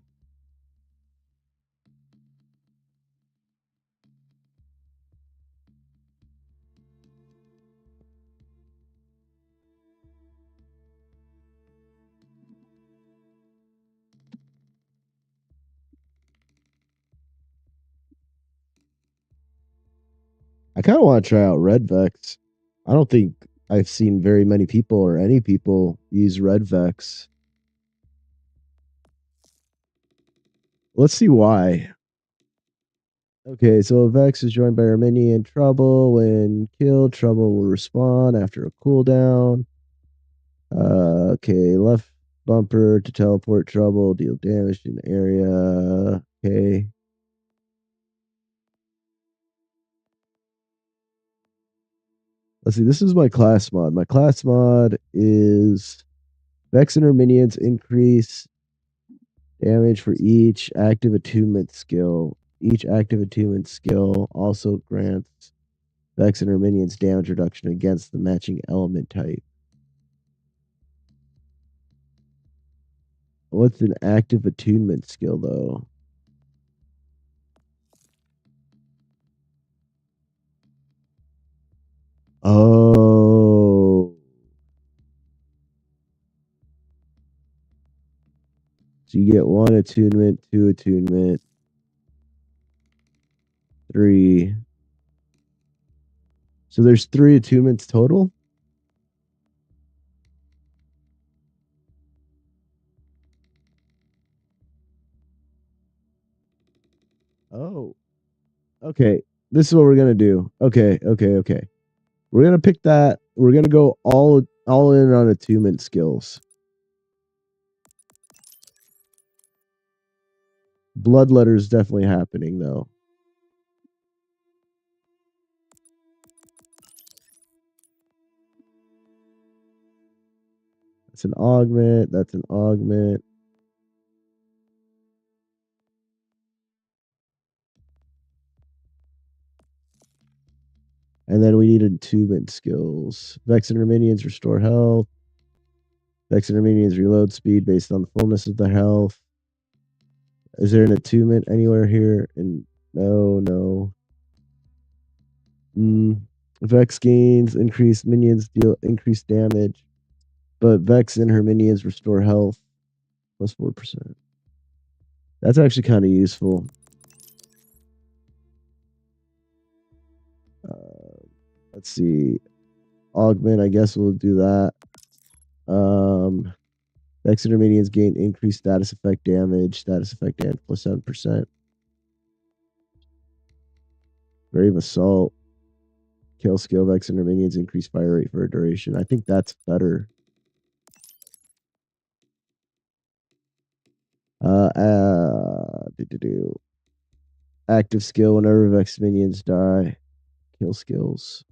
I kind of want to try out red Vex. I don't think I've seen very many people or any people use red Vex. Let's see why. Okay, so if Vex is joined by our minion Trouble. When killed, Trouble will respawn after a cooldown. Okay, left bumper to teleport Trouble, deal damage in the area. Okay. Let's see, this is my class mod. My class mod is Vex and her minions increase damage for each active attunement skill. Each active attunement skill also grants Vex and her minions damage reduction against the matching element type. What's an active attunement skill, though? Oh. So you get 1 attunement, 2 attunement, 3. So there's 3 attunements total? Oh. Okay. This is what we're gonna do. Okay. We're gonna pick that. We're gonna go all in on attunement skills. Bloodletter is definitely happening though. That's an augment. That's an augment. And then we need attunement skills. Vex and her minions restore health. Vex and her minions reload speed based on the fullness of the health. Is there an attunement anywhere here? And no. Vex gains increased minions deal increased damage, but Vex and her minions restore health plus 4%. That's actually kind of useful. Let's see. Augment, I guess we'll do that. Vex and her minions gain increased status effect damage plus 7%. Brave Assault. Kill skill, Vex and her minions increase fire rate for a duration. I think that's better. Active skill whenever Vex minions die. Kill skills.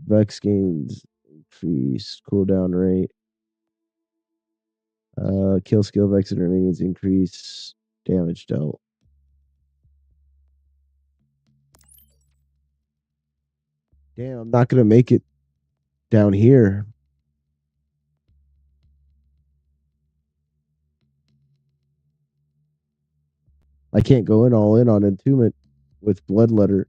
Vex gains increase cooldown rate. Kill skill, Vex and her minions increase damage dealt. Damn, I'm not gonna make it down here. I can't go in all in on Entombment with Bloodletter.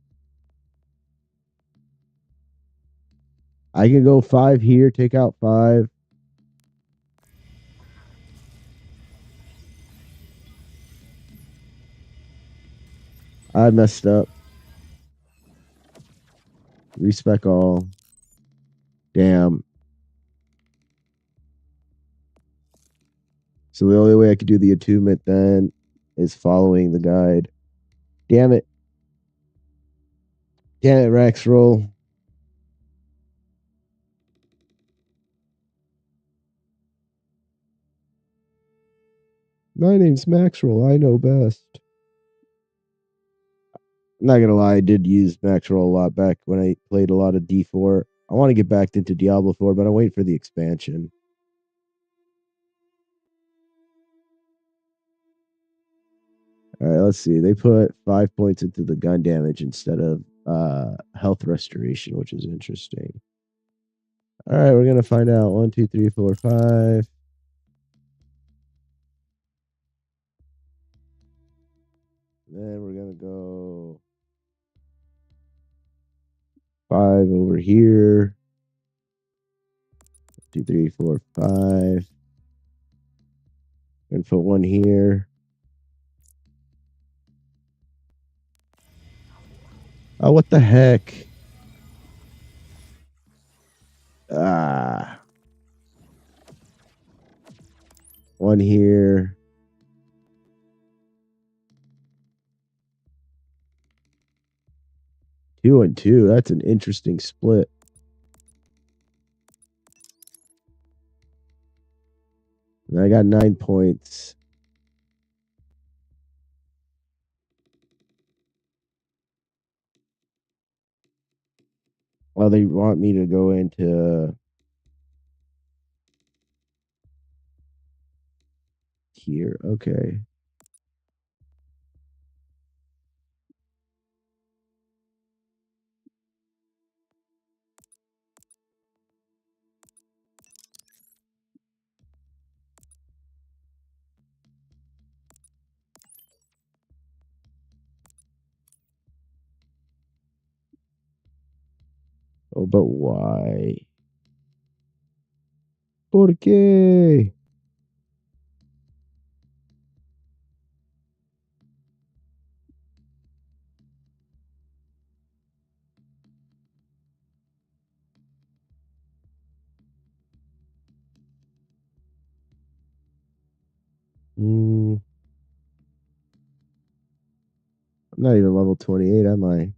I can go 5 here, take out 5. I messed up. Respec all. Damn. So the only way I could do the attunement then is following the guide. Damn it. Damn it, Rex, roll. My name's Maxroll. I know best. I'm not gonna lie, I did use Maxroll a lot back when I played a lot of D4. I want to get back into Diablo 4, but I'm waiting for the expansion. All right, let's see. They put 5 points into the gun damage instead of health restoration, which is interesting. All right, we're gonna find out. 1, 2, 3, 4, 5. Then we're gonna go 5 over here. 2, 3, 4, 5. And put 1 here. Oh, what the heck? Ah. 1 here. 2 and 2. That's an interesting split. And I got 9 points. Well, they want me to go into here. Okay. Oh, but why? ¿Por qué? I'm not even level 28, am I?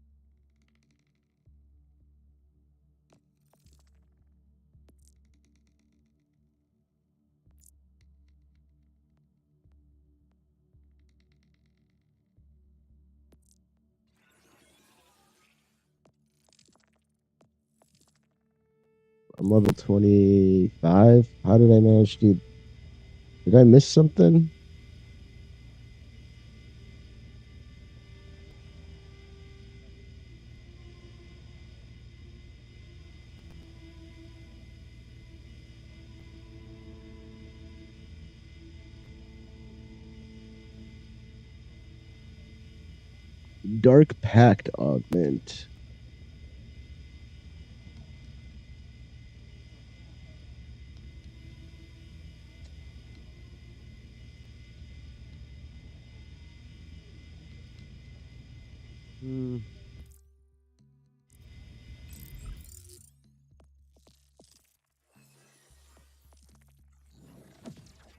I'm level 25. How did I manage to... Did I miss something? Dark Pact Augment.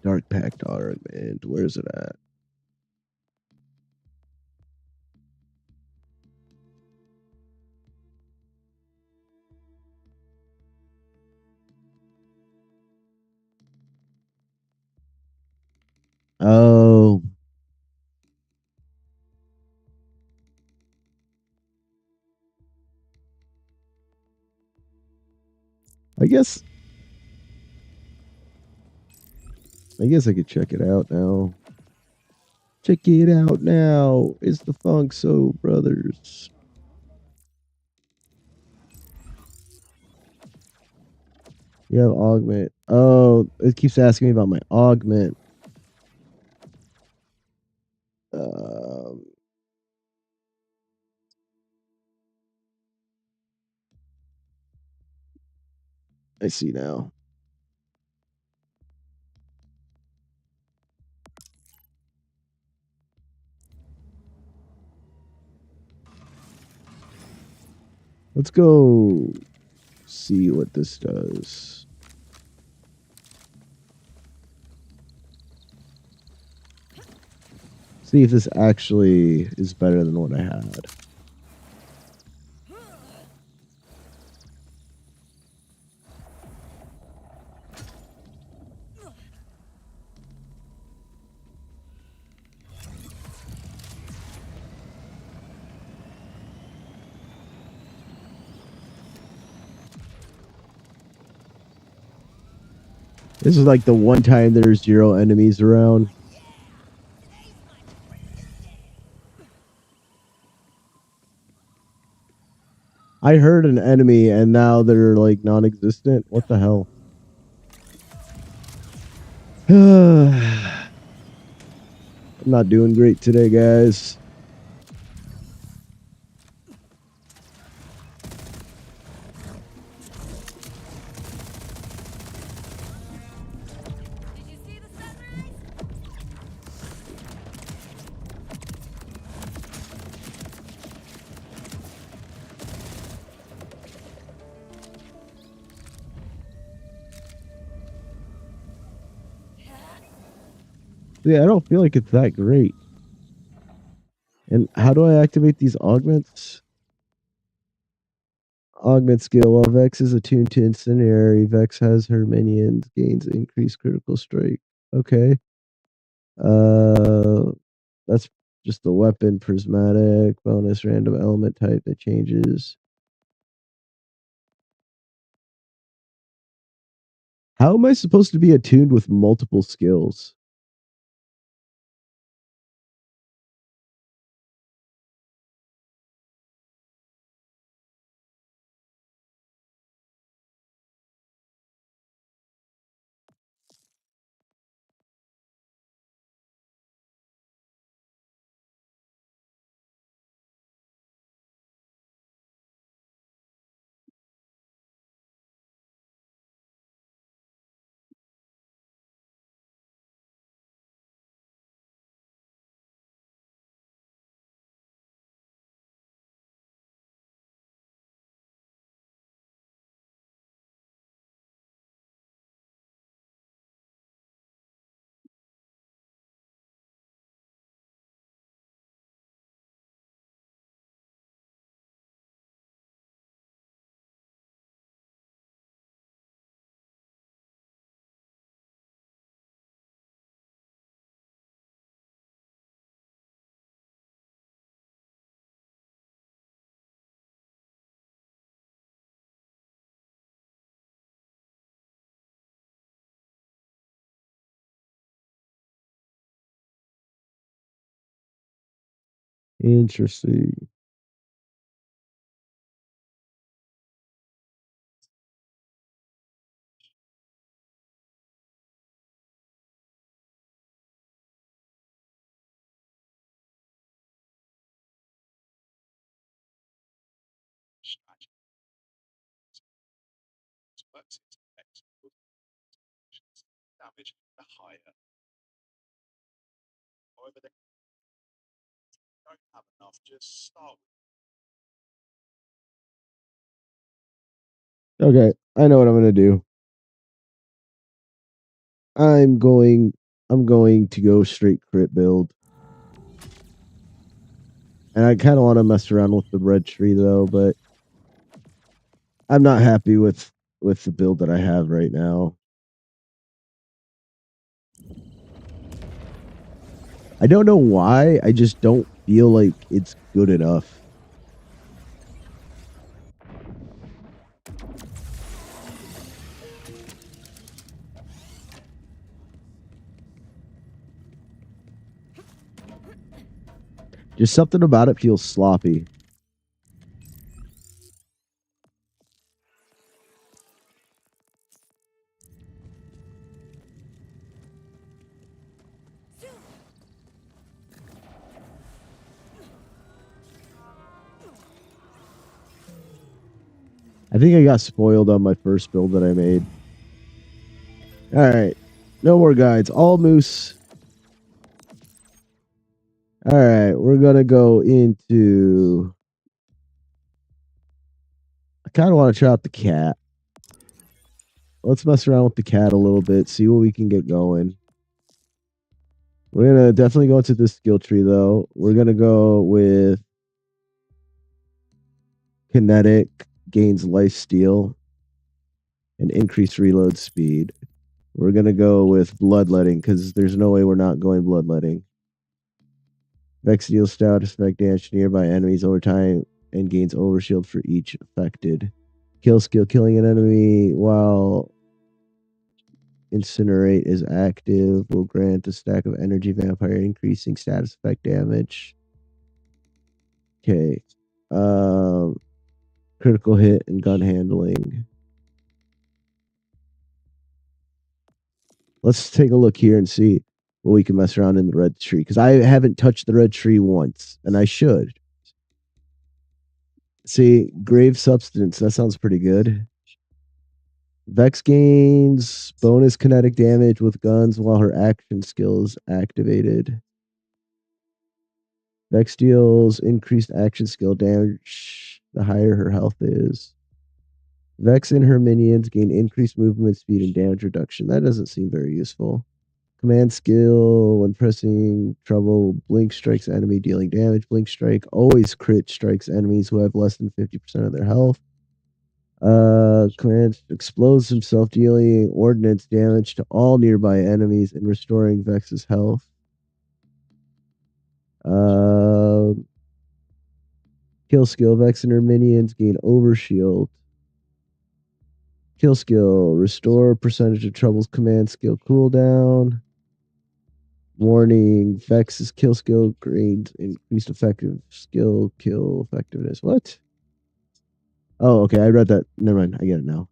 Dark Pact Augment. Where's it at? Oh. I guess I could check it out now. Check it out now. It's the Funk So Brothers. You have augment. Oh, it keeps asking me about my augment. Um, I see now. Let's go see what this does. See if this actually is better than what I had. This is like the one time there's 0 enemies around. I heard an enemy and now they're like non-existent. What the hell? I'm not doing great today, guys. Did you see the sunrise? Yeah, I don't feel like it's that great. And how do I activate these augments? Augment skill. While Vex is attuned to incendiary, Vex has her minions gains increased critical strike. Okay. Uh, that's just the weapon. Prismatic bonus random element type that changes. How am I supposed to be attuned with multiple skills? Interesting. Okay, I know what I'm gonna do. I'm going I'm going to go straight crit build. And I kind of want to mess around with the red tree though, but I'm not happy with the build that I have right now. I don't know why. I just don't feel like it's good enough. Just something about it feels sloppy. I think I got spoiled on my first build that I made. All right. No more guides. All moose. All right. We're going to go into... I kind of want to try out the cat. Let's mess around with the cat a little bit. See what we can get going. We're going to definitely go into this skill tree, though. We're going to go with... Kinetic. Gains life steal. And increased reload speed. We're going to go with bloodletting because there's no way we're not going bloodletting. Vex deals status effect damage to nearby enemies over time and gains overshield for each affected. Kill skill, killing an enemy while incinerate is active will grant a stack of energy vampire, increasing status effect damage. Okay. Critical hit and gun handling. Let's take a look here and see what we can mess around in the red tree, because I haven't touched the red tree once, and I should. See, grave substance, that sounds pretty good. Vex gains bonus kinetic damage with guns while her action skill is activated. Vex deals increased action skill damage the higher her health is. Vex and her minions gain increased movement speed and damage reduction. That doesn't seem very useful. Command skill, when pressing trouble, blink strikes enemy dealing damage. Blink strike always crit strikes enemies who have less than 50% of their health. Command explodes himself, dealing ordnance damage to all nearby enemies and restoring Vex's health. Kill skill, Vex and her minions gain overshield. Kill skill, restore percentage of troubles command skill cooldown. Warning, Vex's kill skill gains increased effective skill kill effectiveness. What? Oh, okay, I read that. Never mind, I get it now.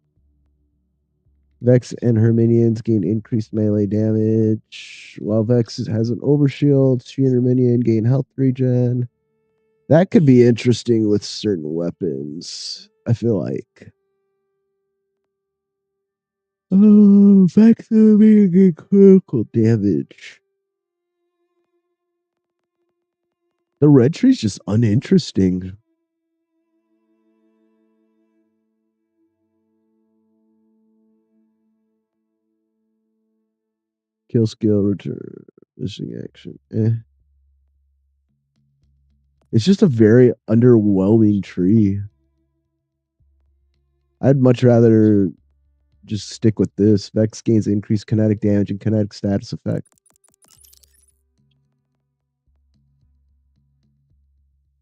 Vex and her minions gain increased melee damage. While Vex has an overshield, she and her minion gain health regen. That could be interesting with certain weapons, I feel like. Oh, Vex and her minion gain critical damage. The red tree's just uninteresting. Kill skill, return, missing action. It's just a very underwhelming tree. I'd much rather just stick with this. Vex gains increased kinetic damage and kinetic status effect.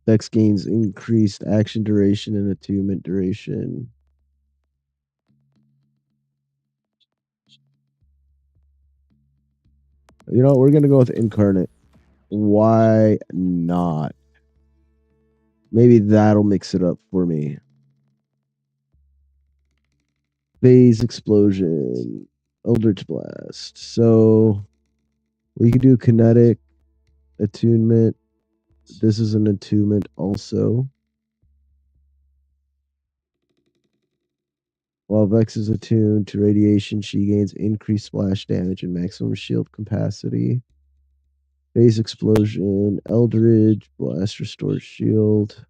Vex gains increased action duration and attunement duration. You know, we're going to go with Incarnate. Why not? Maybe that'll mix it up for me. Phase Explosion. Eldritch Blast. So we could do Kinetic Attunement. This is an attunement also. While Vex is attuned to radiation, she gains increased splash damage and maximum shield capacity. Phase Explosion, Eldritch Blast restores shield.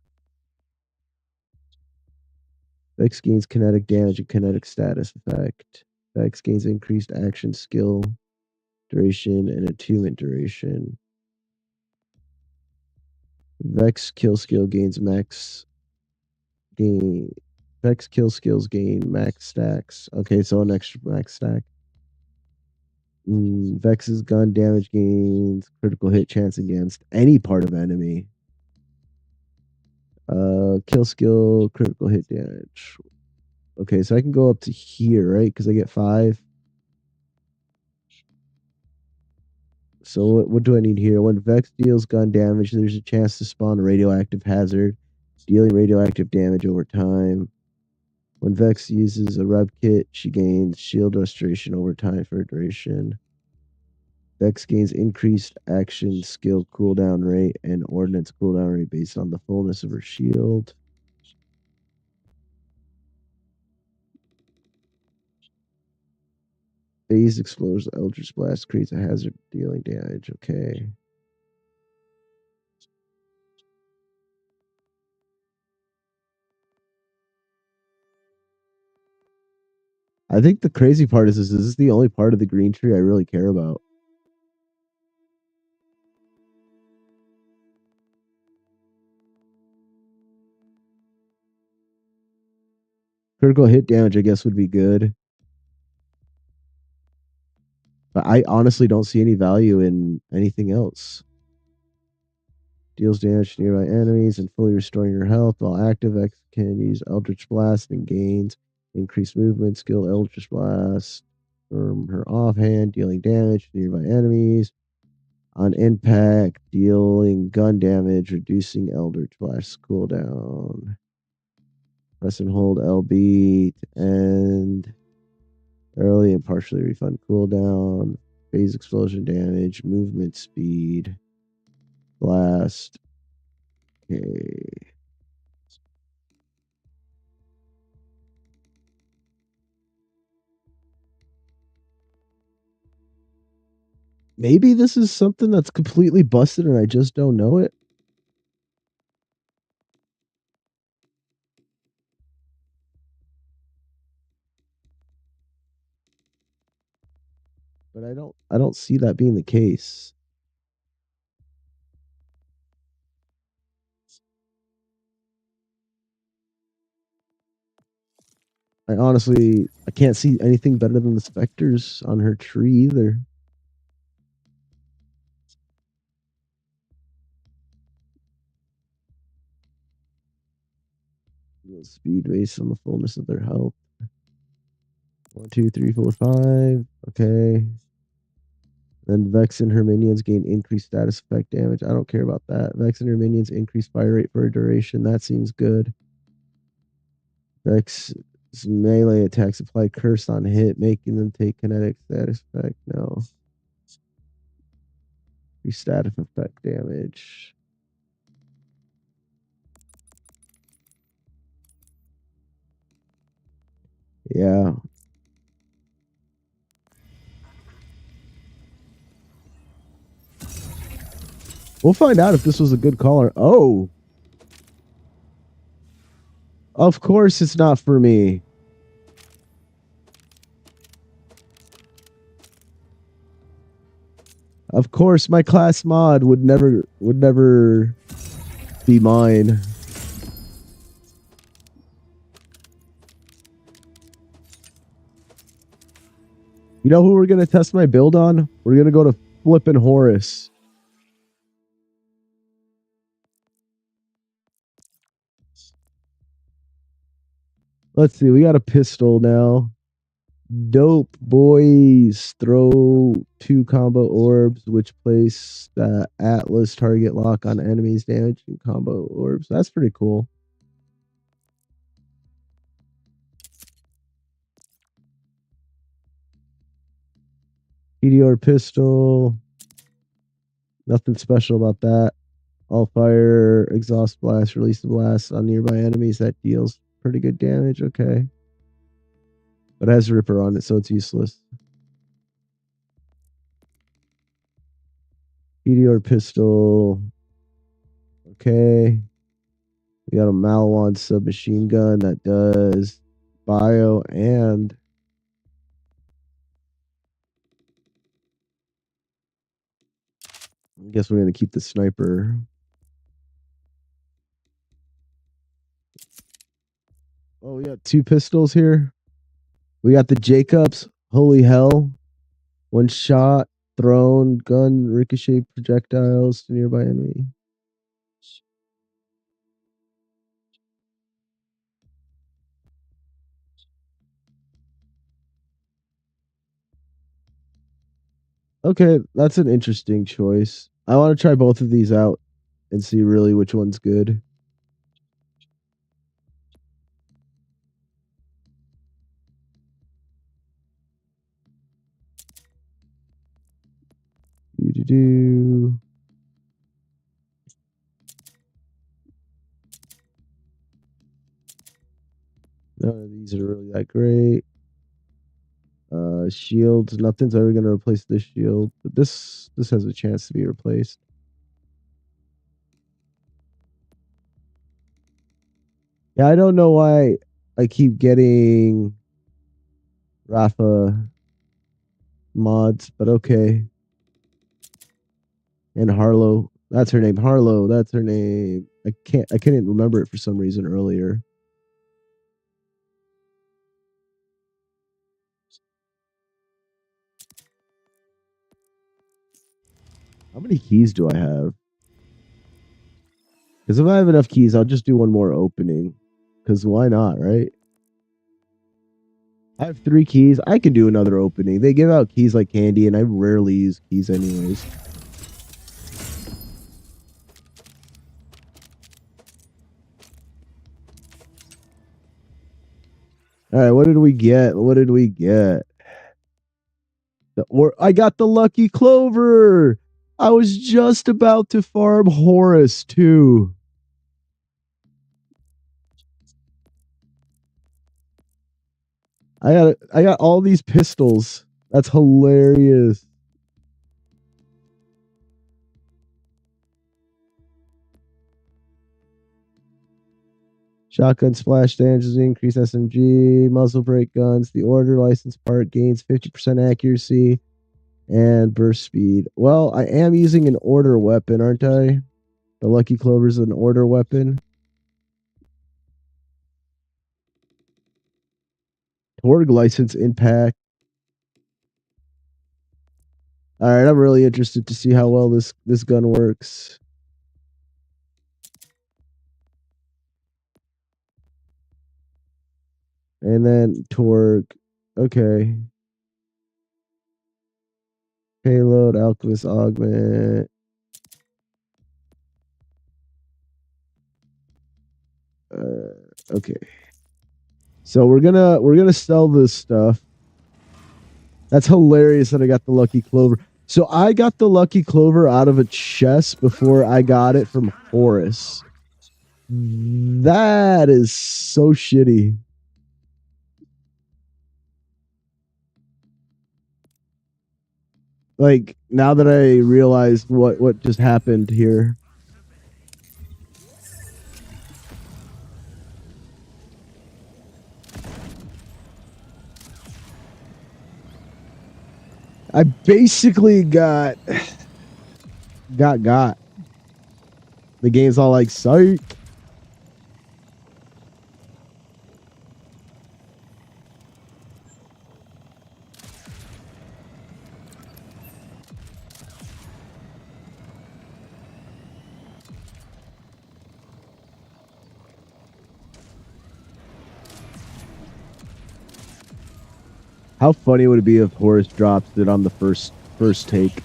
Vex gains kinetic damage and kinetic status effect. Vex gains increased action skill duration and attunement duration. Vex kill skill gains max gain. Vex kill skills gain max stacks. Okay, so an extra max stack. Vex's gun damage gains critical hit chance against any part of enemy. Kill skill critical hit damage. Okay, so I can go up to here, right? Because I get 5. So what do I need here? When Vex deals gun damage, there's a chance to spawn a radioactive hazard, dealing radioactive damage over time. When Vex uses a rev kit, she gains shield restoration over time for a duration. Vex gains increased action skill cooldown rate and ordnance cooldown rate based on the fullness of her shield. phase explodes. Eldritch Blast creates a hazard dealing damage. Okay. I think the crazy part is this is the only part of the green tree I really care about. Critical hit damage, I guess, would be good. But I honestly don't see any value in anything else. Deals damage to nearby enemies and fully restoring your health. While active, X can use Eldritch Blast and gains increased movement skill. Eldritch Blast from her offhand, dealing damage to nearby enemies. On impact, dealing gun damage, reducing Eldritch Blast cooldown. Press and hold LB to end early and partially refund cooldown. Phase explosion damage, movement speed, blast. Okay. Maybe this is something that's completely busted and I just don't know it. But I don't see that being the case. I can't see anything better than the specters on her tree either. Speed based on the fullness of their health. 1, 2, 3, 4, 5. Okay. Then Vex and her minions gain increased status effect damage. I don't care about that. Vex and her minions increase fire rate for a duration. That seems good. Vex's melee attacks apply curse on hit, making them take kinetic status effect. No. Status effect damage. Yeah. We'll find out if this was a good caller. Oh. Of course it's not for me. Of course my class mod would never be mine. You know who we're going to test my build on? We're going to go to Flippin' Horus. Let's see. We got a pistol now. Dope boys. Throw 2 combo orbs, which place the Atlas target lock on enemies damage and combo orbs. That's pretty cool. EDR pistol. Nothing special about that. All fire, exhaust blast, release the blast on nearby enemies. That deals pretty good damage. Okay. But it has Ripper on it, so it's useless. EDR pistol. Okay. We got a Malawan submachine gun that does bio and I guess we're going to keep the sniper. Oh, we got 2 pistols here. We got the Jacobs. Holy hell. 1 shot, thrown, gun, ricochet projectiles to nearby enemy. Okay, that's an interesting choice. I want to try both of these out and see really which one's good. Do. None of these are really that great. Shields. Nothing's ever gonna replace this shield, but this has a chance to be replaced. Yeah, I don't know why I keep getting Rafa mods, but okay. And Harlow. That's her name. Harlow. That's her name. I couldn't remember it for some reason earlier. How many keys do I have? Because if I have enough keys, I'll just do one more opening. Because why not, right? I have 3 keys. I can do another opening. They give out keys like candy, and I rarely use keys anyways. All right, what did we get? What did we get? I got the lucky clover. I was just about to farm Horus too. I got all these pistols. That's hilarious. Shotgun splash damages increase SMG, muzzle brake guns. The order license part gains 50% accuracy and burst speed. Well, I am using an order weapon, aren't I? The Lucky Clover's an order weapon. Torg license impact. All right, I'm really interested to see how well this gun works. And then Torg. Okay. Payload, Alchemist Augment. Okay. So we're gonna sell this stuff. That's hilarious that I got the Lucky Clover. So I got the Lucky Clover out of a chest before I got it from Horus. That is so shitty. Like, now that I realized what just happened here. I basically got. The game's all like, psych. How funny would it be if Horus drops it on the first take?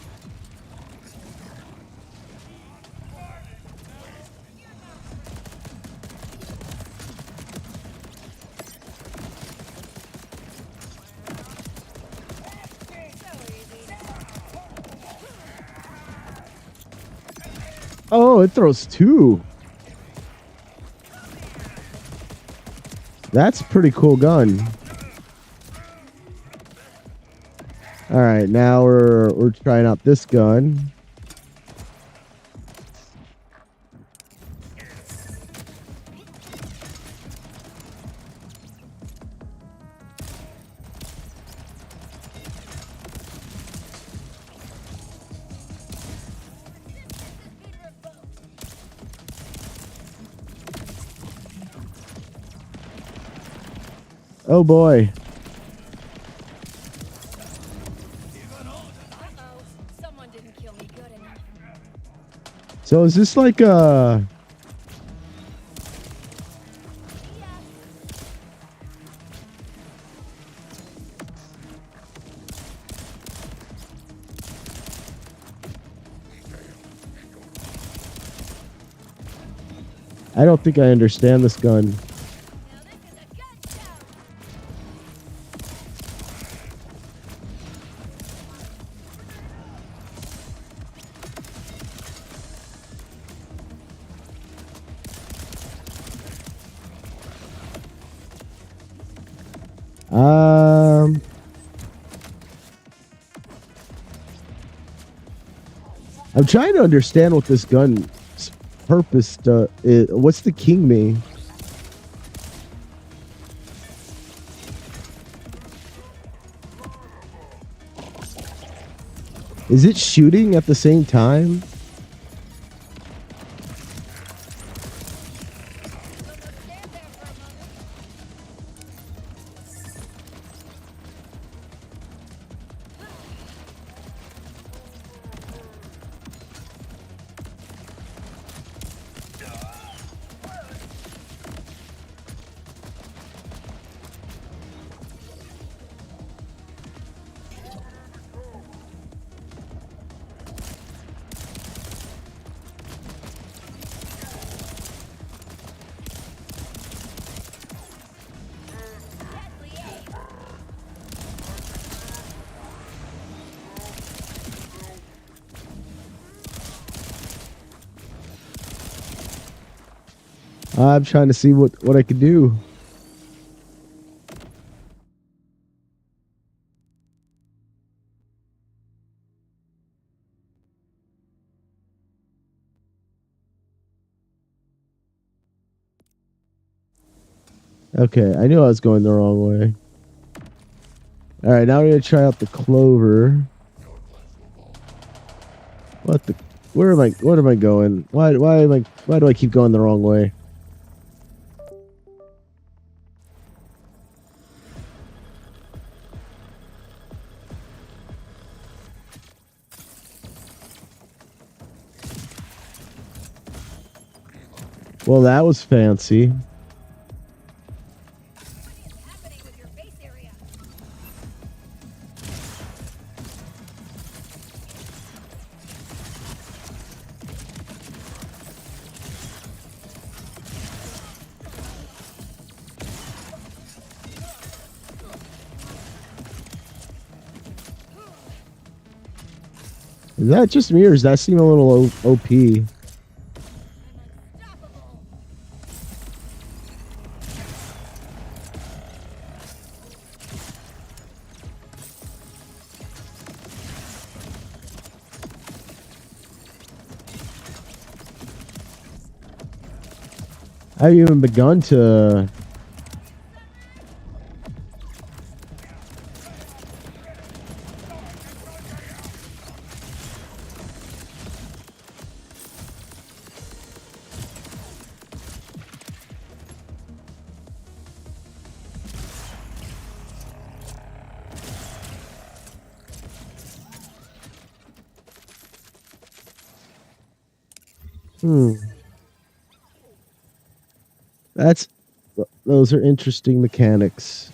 Oh, it throws 2. That's a pretty cool gun. All right, now we're trying out this gun. Oh boy. Someone didn't kill me good enough. So is this like a... I don't think I understand this gun. I'm trying to understand what this gun's purpose is. What's the king mean? Is it shooting at the same time? I'm trying to see what I could do. Okay, I knew I was going the wrong way. All right, now we're gonna try out the clover. What the? Where am I? What am I going? Why do I keep going the wrong way? Well, that was fancy. What is happening with your base area? Is that just me, or does that seem a little OP? Unstoppable. I haven't even begun to. Those are interesting mechanics.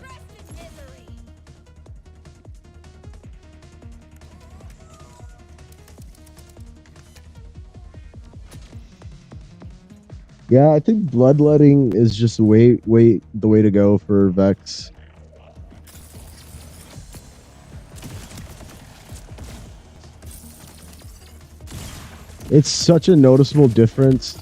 Rest in misery. Yeah, I think bloodletting is just the way to go for Vex. It's such a noticeable difference.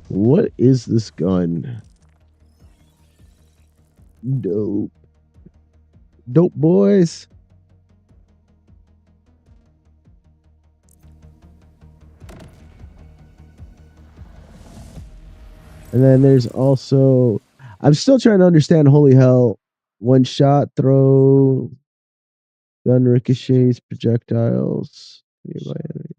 What is this gun? Dope. Dope boys. And then there's also, I'm still trying to understand. Holy hell! One shot throw, gun ricochets, projectiles. Nearby enemy.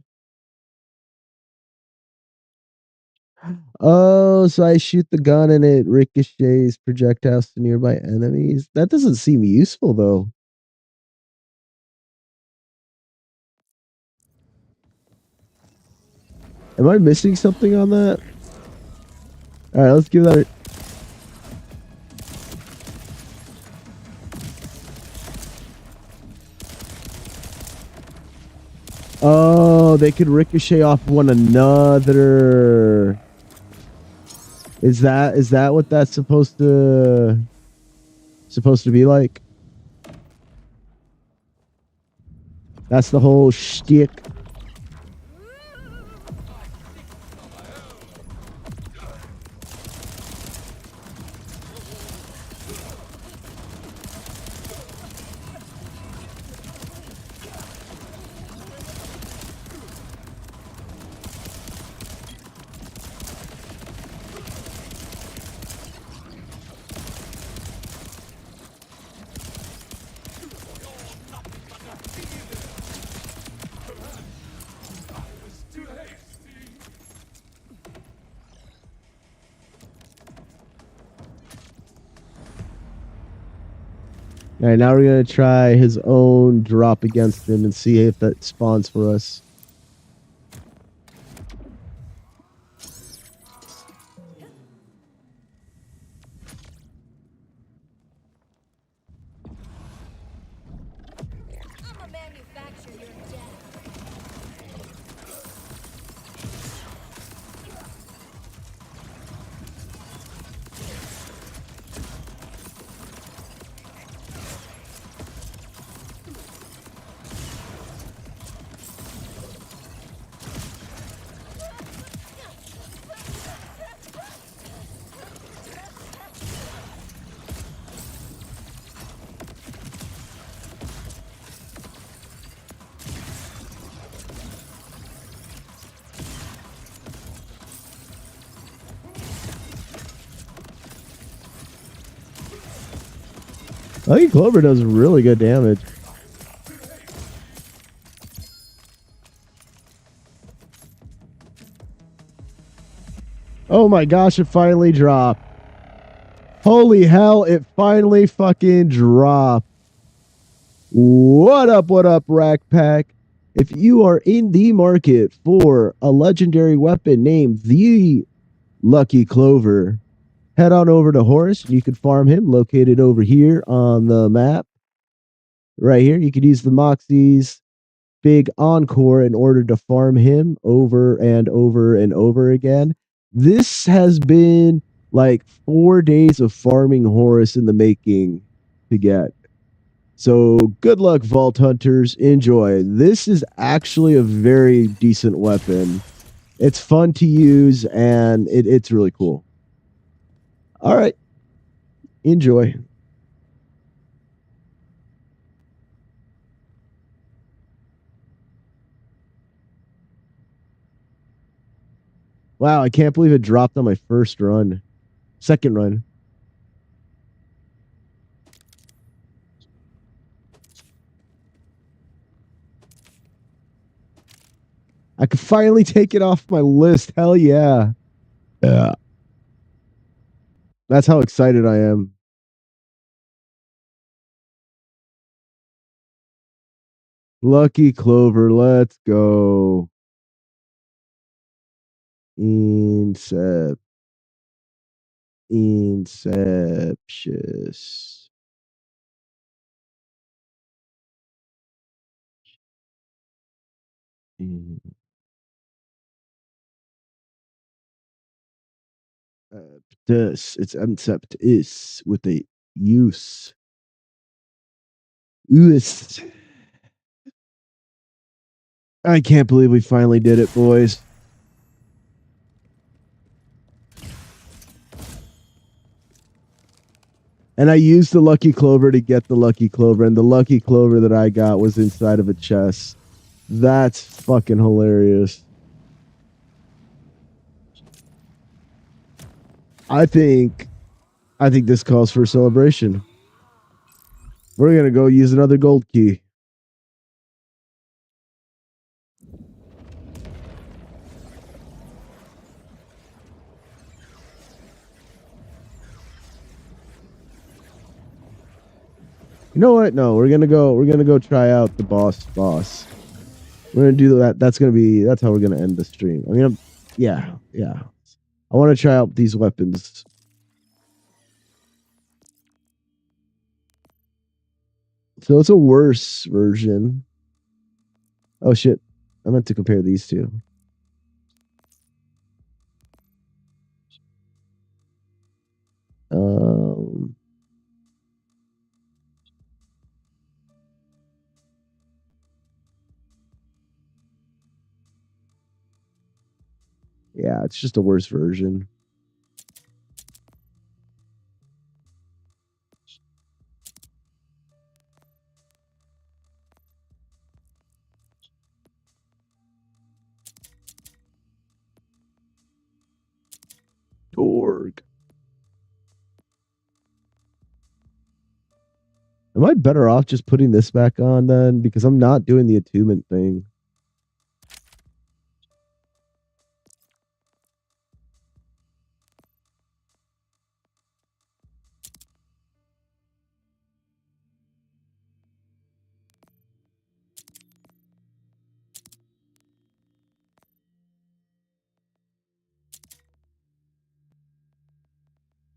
Oh, so I shoot the gun and it ricochets projectiles to nearby enemies. That doesn't seem useful though. Am I missing something on that? All right, let's give that a... Oh, they could ricochet off one another. Is that what that's supposed to be like? That's the whole shtick. All right, now we're gonna try his own drop against him and see if that spawns for us. I'm a manufacturer, you're dead. I think Clover does really good damage. Oh my gosh, it finally dropped. Holy hell, it finally fucking dropped. What up, Rack Pack? If you are in the market for a legendary weapon named the Lucky Clover, head on over to Horus. You can farm him located over here on the map. Right here, you could use the Moxie's big encore in order to farm him over and over and over again. This has been like 4 days of farming Horus in the making to get. So good luck, Vault Hunters. Enjoy. This is actually a very decent weapon. It's fun to use, and it's really cool. All right. Enjoy. Wow, I can't believe it dropped on my first run. Second run. I could finally take it off my list. Hell yeah. Yeah. That's how excited I am. Lucky Clover, let's go. Inceptious. It's Incept is with a use. Use. I can't believe we finally did it, boys. And I used the Lucky Clover to get the Lucky Clover, and the Lucky Clover that I got was inside of a chest. That's fucking hilarious. I think this calls for a celebration. We're gonna go use another gold key. You know what? No, we're gonna go try out the boss. We're gonna do that. That's how we're gonna end the stream. I mean, yeah. I want to try out these weapons. So it's a worse version. Oh shit! I meant to compare these two. Um, yeah, it's just a worse version. Org. Am I better off just putting this back on then? Because I'm not doing the attunement thing.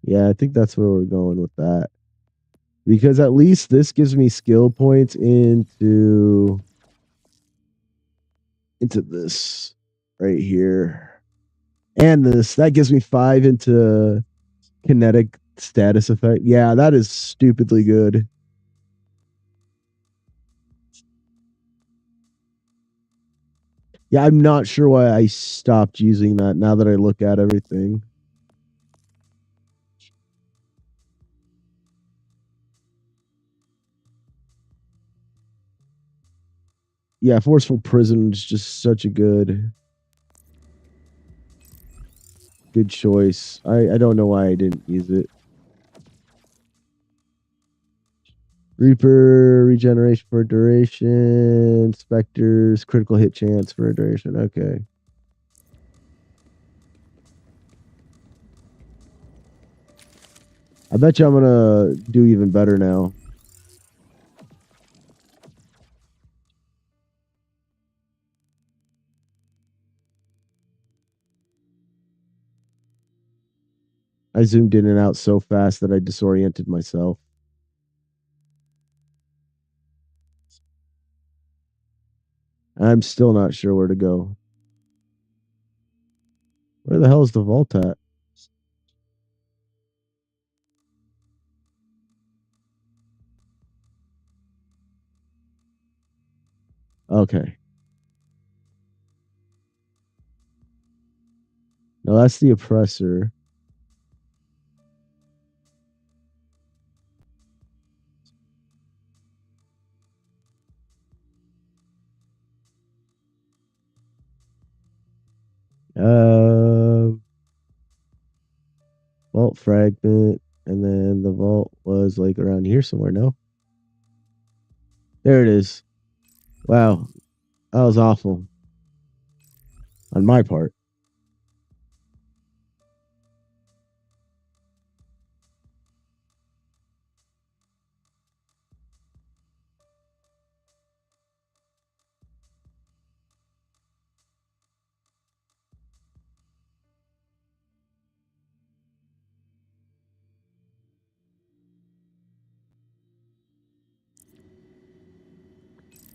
Yeah, I think that's where we're going with that. Because at least this gives me skill points into this right here. And that gives me 5 into kinetic status effect. Yeah, that is stupidly good. Yeah, I'm not sure why I stopped using that now that I look at everything. Yeah, Forceful Prison is just such a good choice. I don't know why I didn't use it. Reaper, regeneration for duration, Specters, critical hit chance for a duration. Okay. I bet you I'm gonna do even better now. I zoomed in and out so fast that I disoriented myself. I'm still not sure where to go. Where the hell is the vault at? Okay. No, that's the oppressor. Vault fragment, and then the vault was like around here somewhere. No, there it is. Wow, that was awful on my part.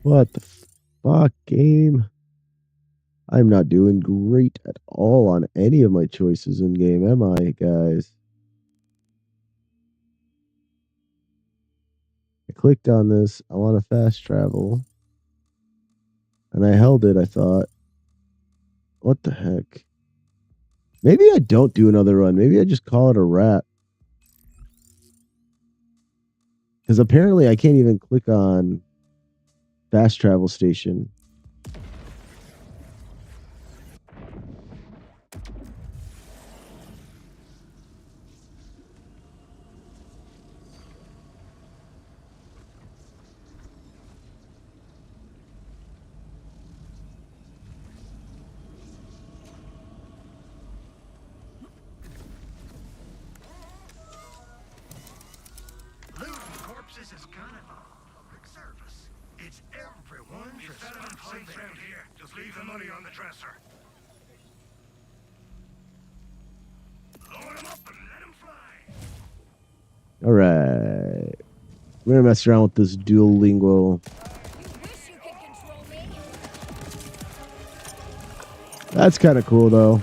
What the fuck, game? I'm not doing great at all on any of my choices in game, am I, guys? I clicked on this. I want to fast travel. And I held it, I thought. What the heck? Maybe I don't do another run. Maybe I just call it a wrap. Because apparently I can't even click on fast travel station. Just leave the money on the dresser. Load him up and let him fly. All right. We're gonna mess around with this Duolingo. You wish you could control me. That's kind of cool, though.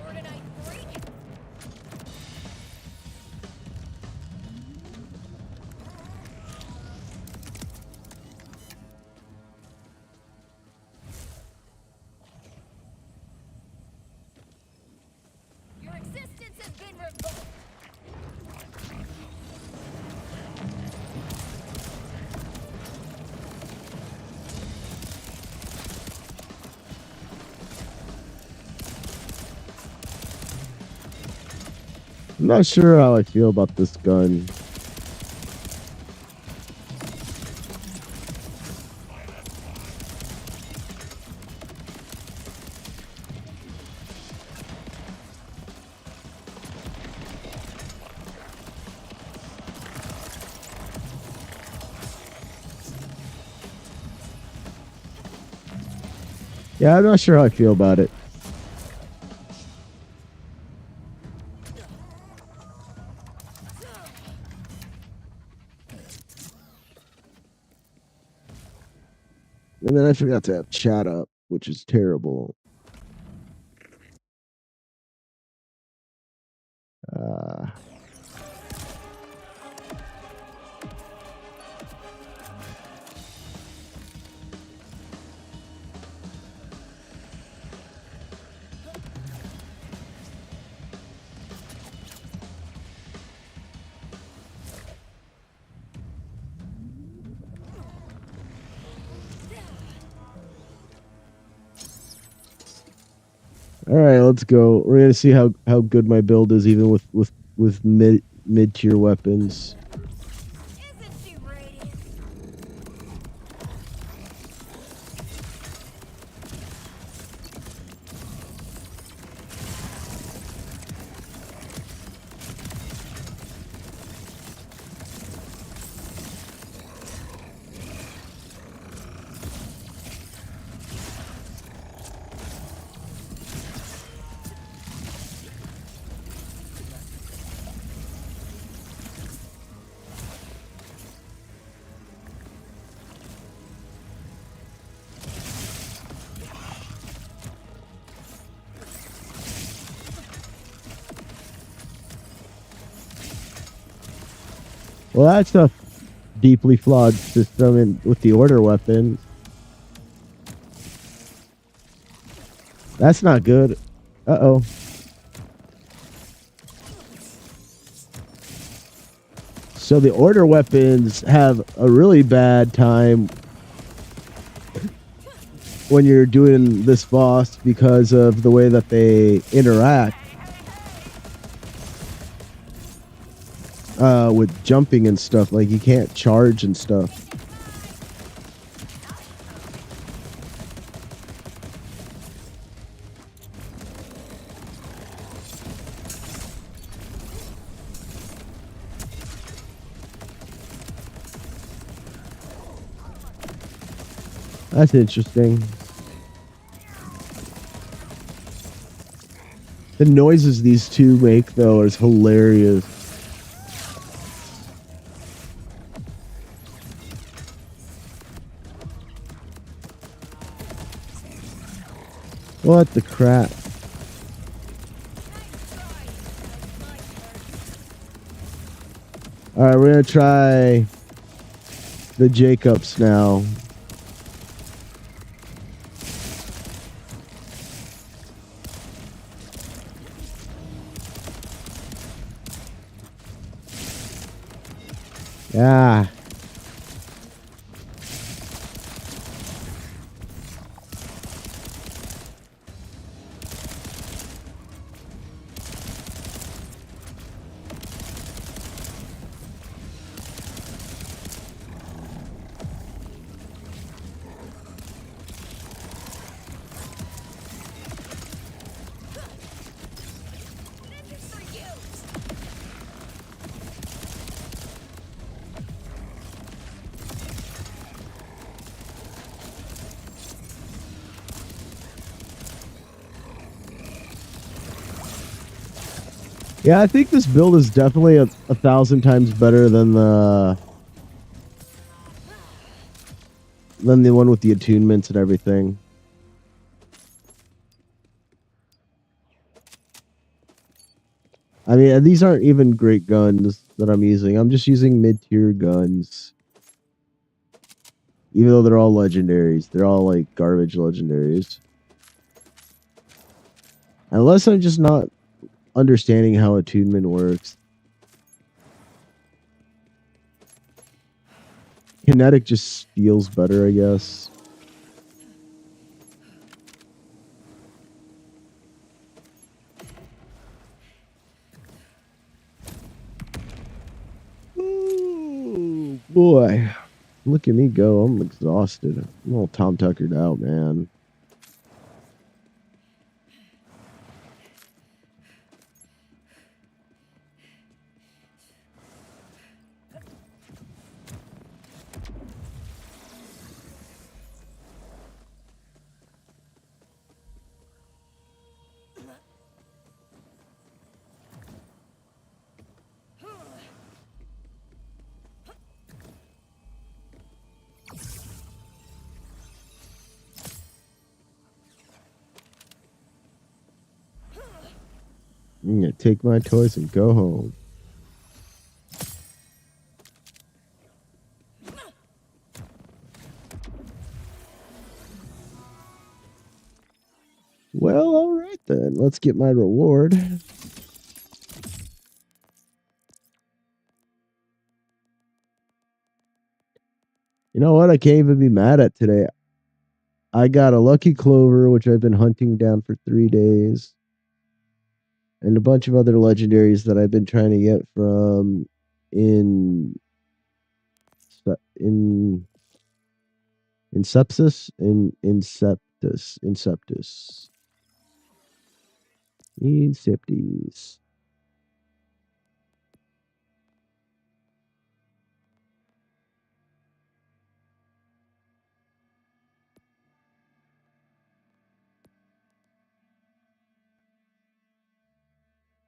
Organite freak. Your existence has been revoked. I'm not sure how I feel about this gun. Yeah, I'm not sure how I feel about it. And then I forgot to have chat up, which is terrible. Uh, all right, let's go. We're gonna see how good my build is, even with mid tier weapons. Isn't she radiant? Well, that's a deeply flawed system with the order weapon. That's not good. Uh-oh. So the order weapons have a really bad time when you're doing this boss because of the way that they interact with jumping and stuff. Like, you can't charge and stuff. That's interesting. The noises these two make, though, is hilarious. What the crap? All right, we're gonna try the Jacobs now. Yeah. Yeah, I think this build is definitely 1,000 times better than the one with the attunements and everything. I mean, these aren't even great guns that I'm using. I'm just using mid-tier guns. Even though they're all legendaries. They're all like garbage legendaries. Unless I'm just not understanding how attunement works. Kinetic just feels better, I guess. Ooh, boy. Look at me go. I'm exhausted. I'm all Tom Tuckered out, man. I'm gonna take my toys and go home. Well, all right then. Let's get my reward. You know what? I can't even be mad at today. I got a lucky clover, which I've been hunting down for 3 days, and a bunch of other legendaries that I've been trying to get from in in Inceptus Inceptis.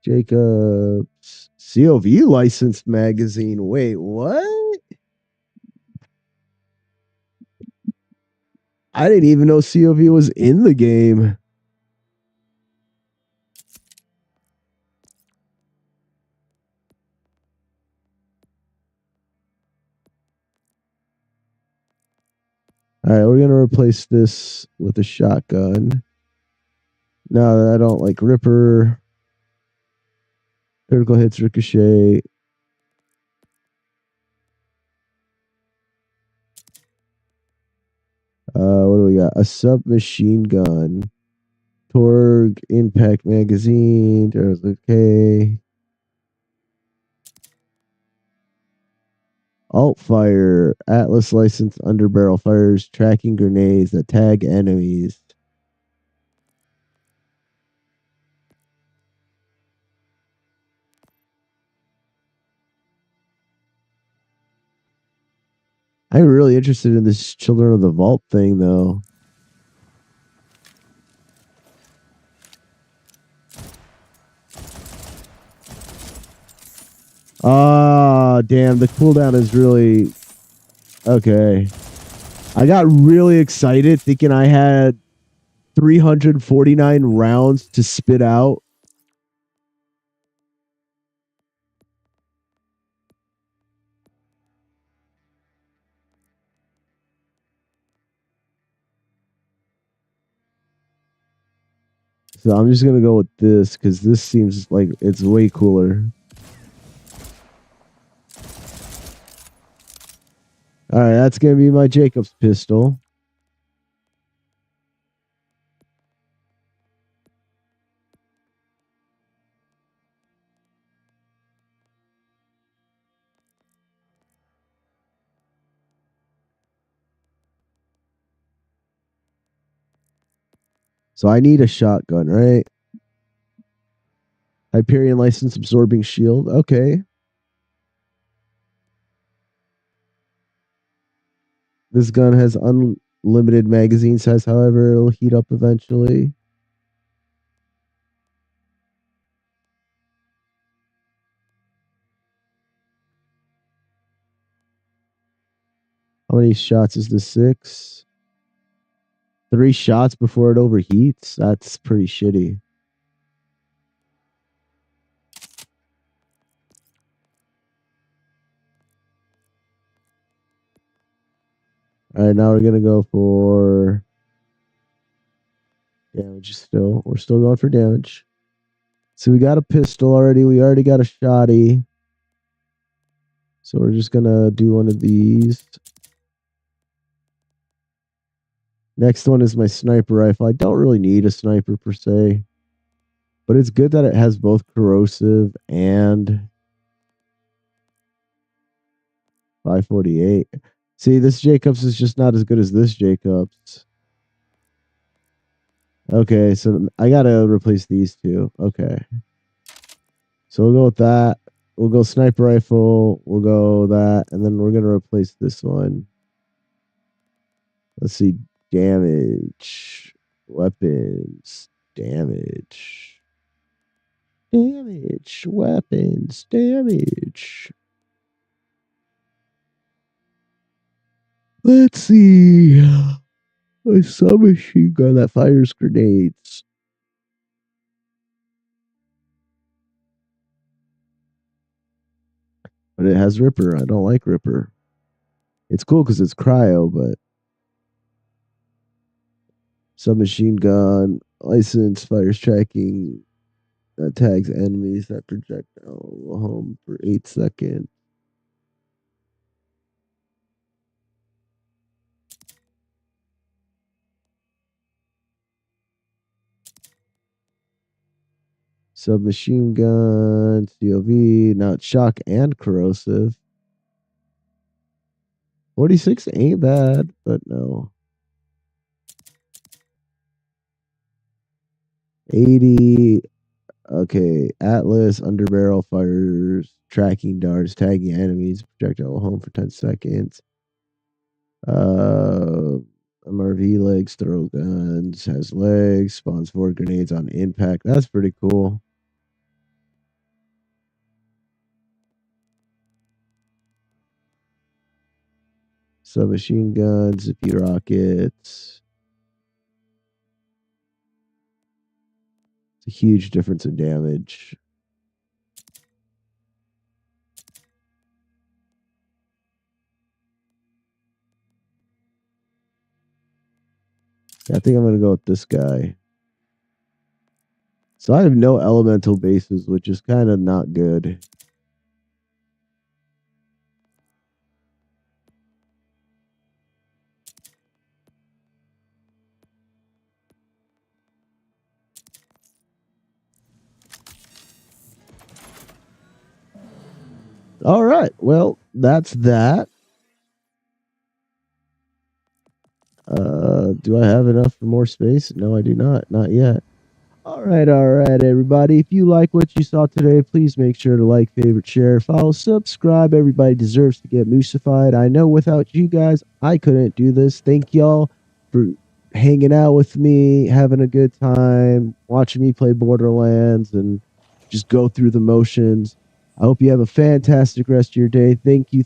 Jacobs COV licensed magazine. Wait, what? I didn't even know COV was in the game. All right, we're gonna replace this with a shotgun. No, I don't like Ripper. Critical hits, ricochet. What do we got? A submachine gun. Torg impact magazine. There's okay. Alt fire. Atlas licensed underbarrel fires. Tracking grenades that tag enemies. I'm really interested in this Children of the Vault thing, though. Ah, damn. The cooldown is really... Okay. I got really excited thinking I had 349 rounds to spit out. So I'm just going to go with this because this seems like it's way cooler. All right, that's going to be my Jacobs pistol. So I need a shotgun, right? Hyperion license absorbing shield. Okay. This gun has unlimited magazine size, however, it'll heat up eventually. How many shots is the 6? 3 shots before it overheats? That's pretty shitty. All right, now we're going to go for damage still. We're still going for damage. So we got a pistol already. We already got a shotty. So we're just going to do one of these. Next one is my sniper rifle. I don't really need a sniper per se. But it's good that it has both corrosive and 548. See, this Jacobs is just not as good as this Jacobs. Okay, so I gotta replace these two. Okay. So we'll go with that. We'll go sniper rifle. We'll go that. And then we're gonna replace this one. Let's see. Damage. Weapons. Damage. Damage. Weapons. Damage. Let's see. A submachine gun that fires grenades. But it has Ripper. I don't like Ripper. It's cool because it's cryo, but submachine gun, license, fires tracking, that tags enemies, that projectile will home for 8 seconds. Submachine gun, COV, now it's shock and corrosive. 46 ain't bad, but no. 80. Okay, Atlas, underbarrel fires, tracking darts, tagging enemies, projectile home for 10 seconds. MRV legs, throw guns, has legs, spawns 4 grenades on impact. That's pretty cool. Submachine guns, zippy rockets. It's a huge difference in damage. I think I'm going to go with this guy. So I have no elemental bases, which is kind of not good. All right. Well, that's that. Do I have enough for more space? No, I do not. Not yet. All right, everybody. If you like what you saw today, please make sure to like, favorite, share, follow, subscribe. Everybody deserves to get moosified. I know without you guys, I couldn't do this. Thank y'all for hanging out with me, having a good time, watching me play Borderlands, and just go through the motions. I hope you have a fantastic rest of your day. Thank you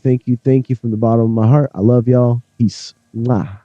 from the bottom of my heart. I love y'all. Peace. Mwah.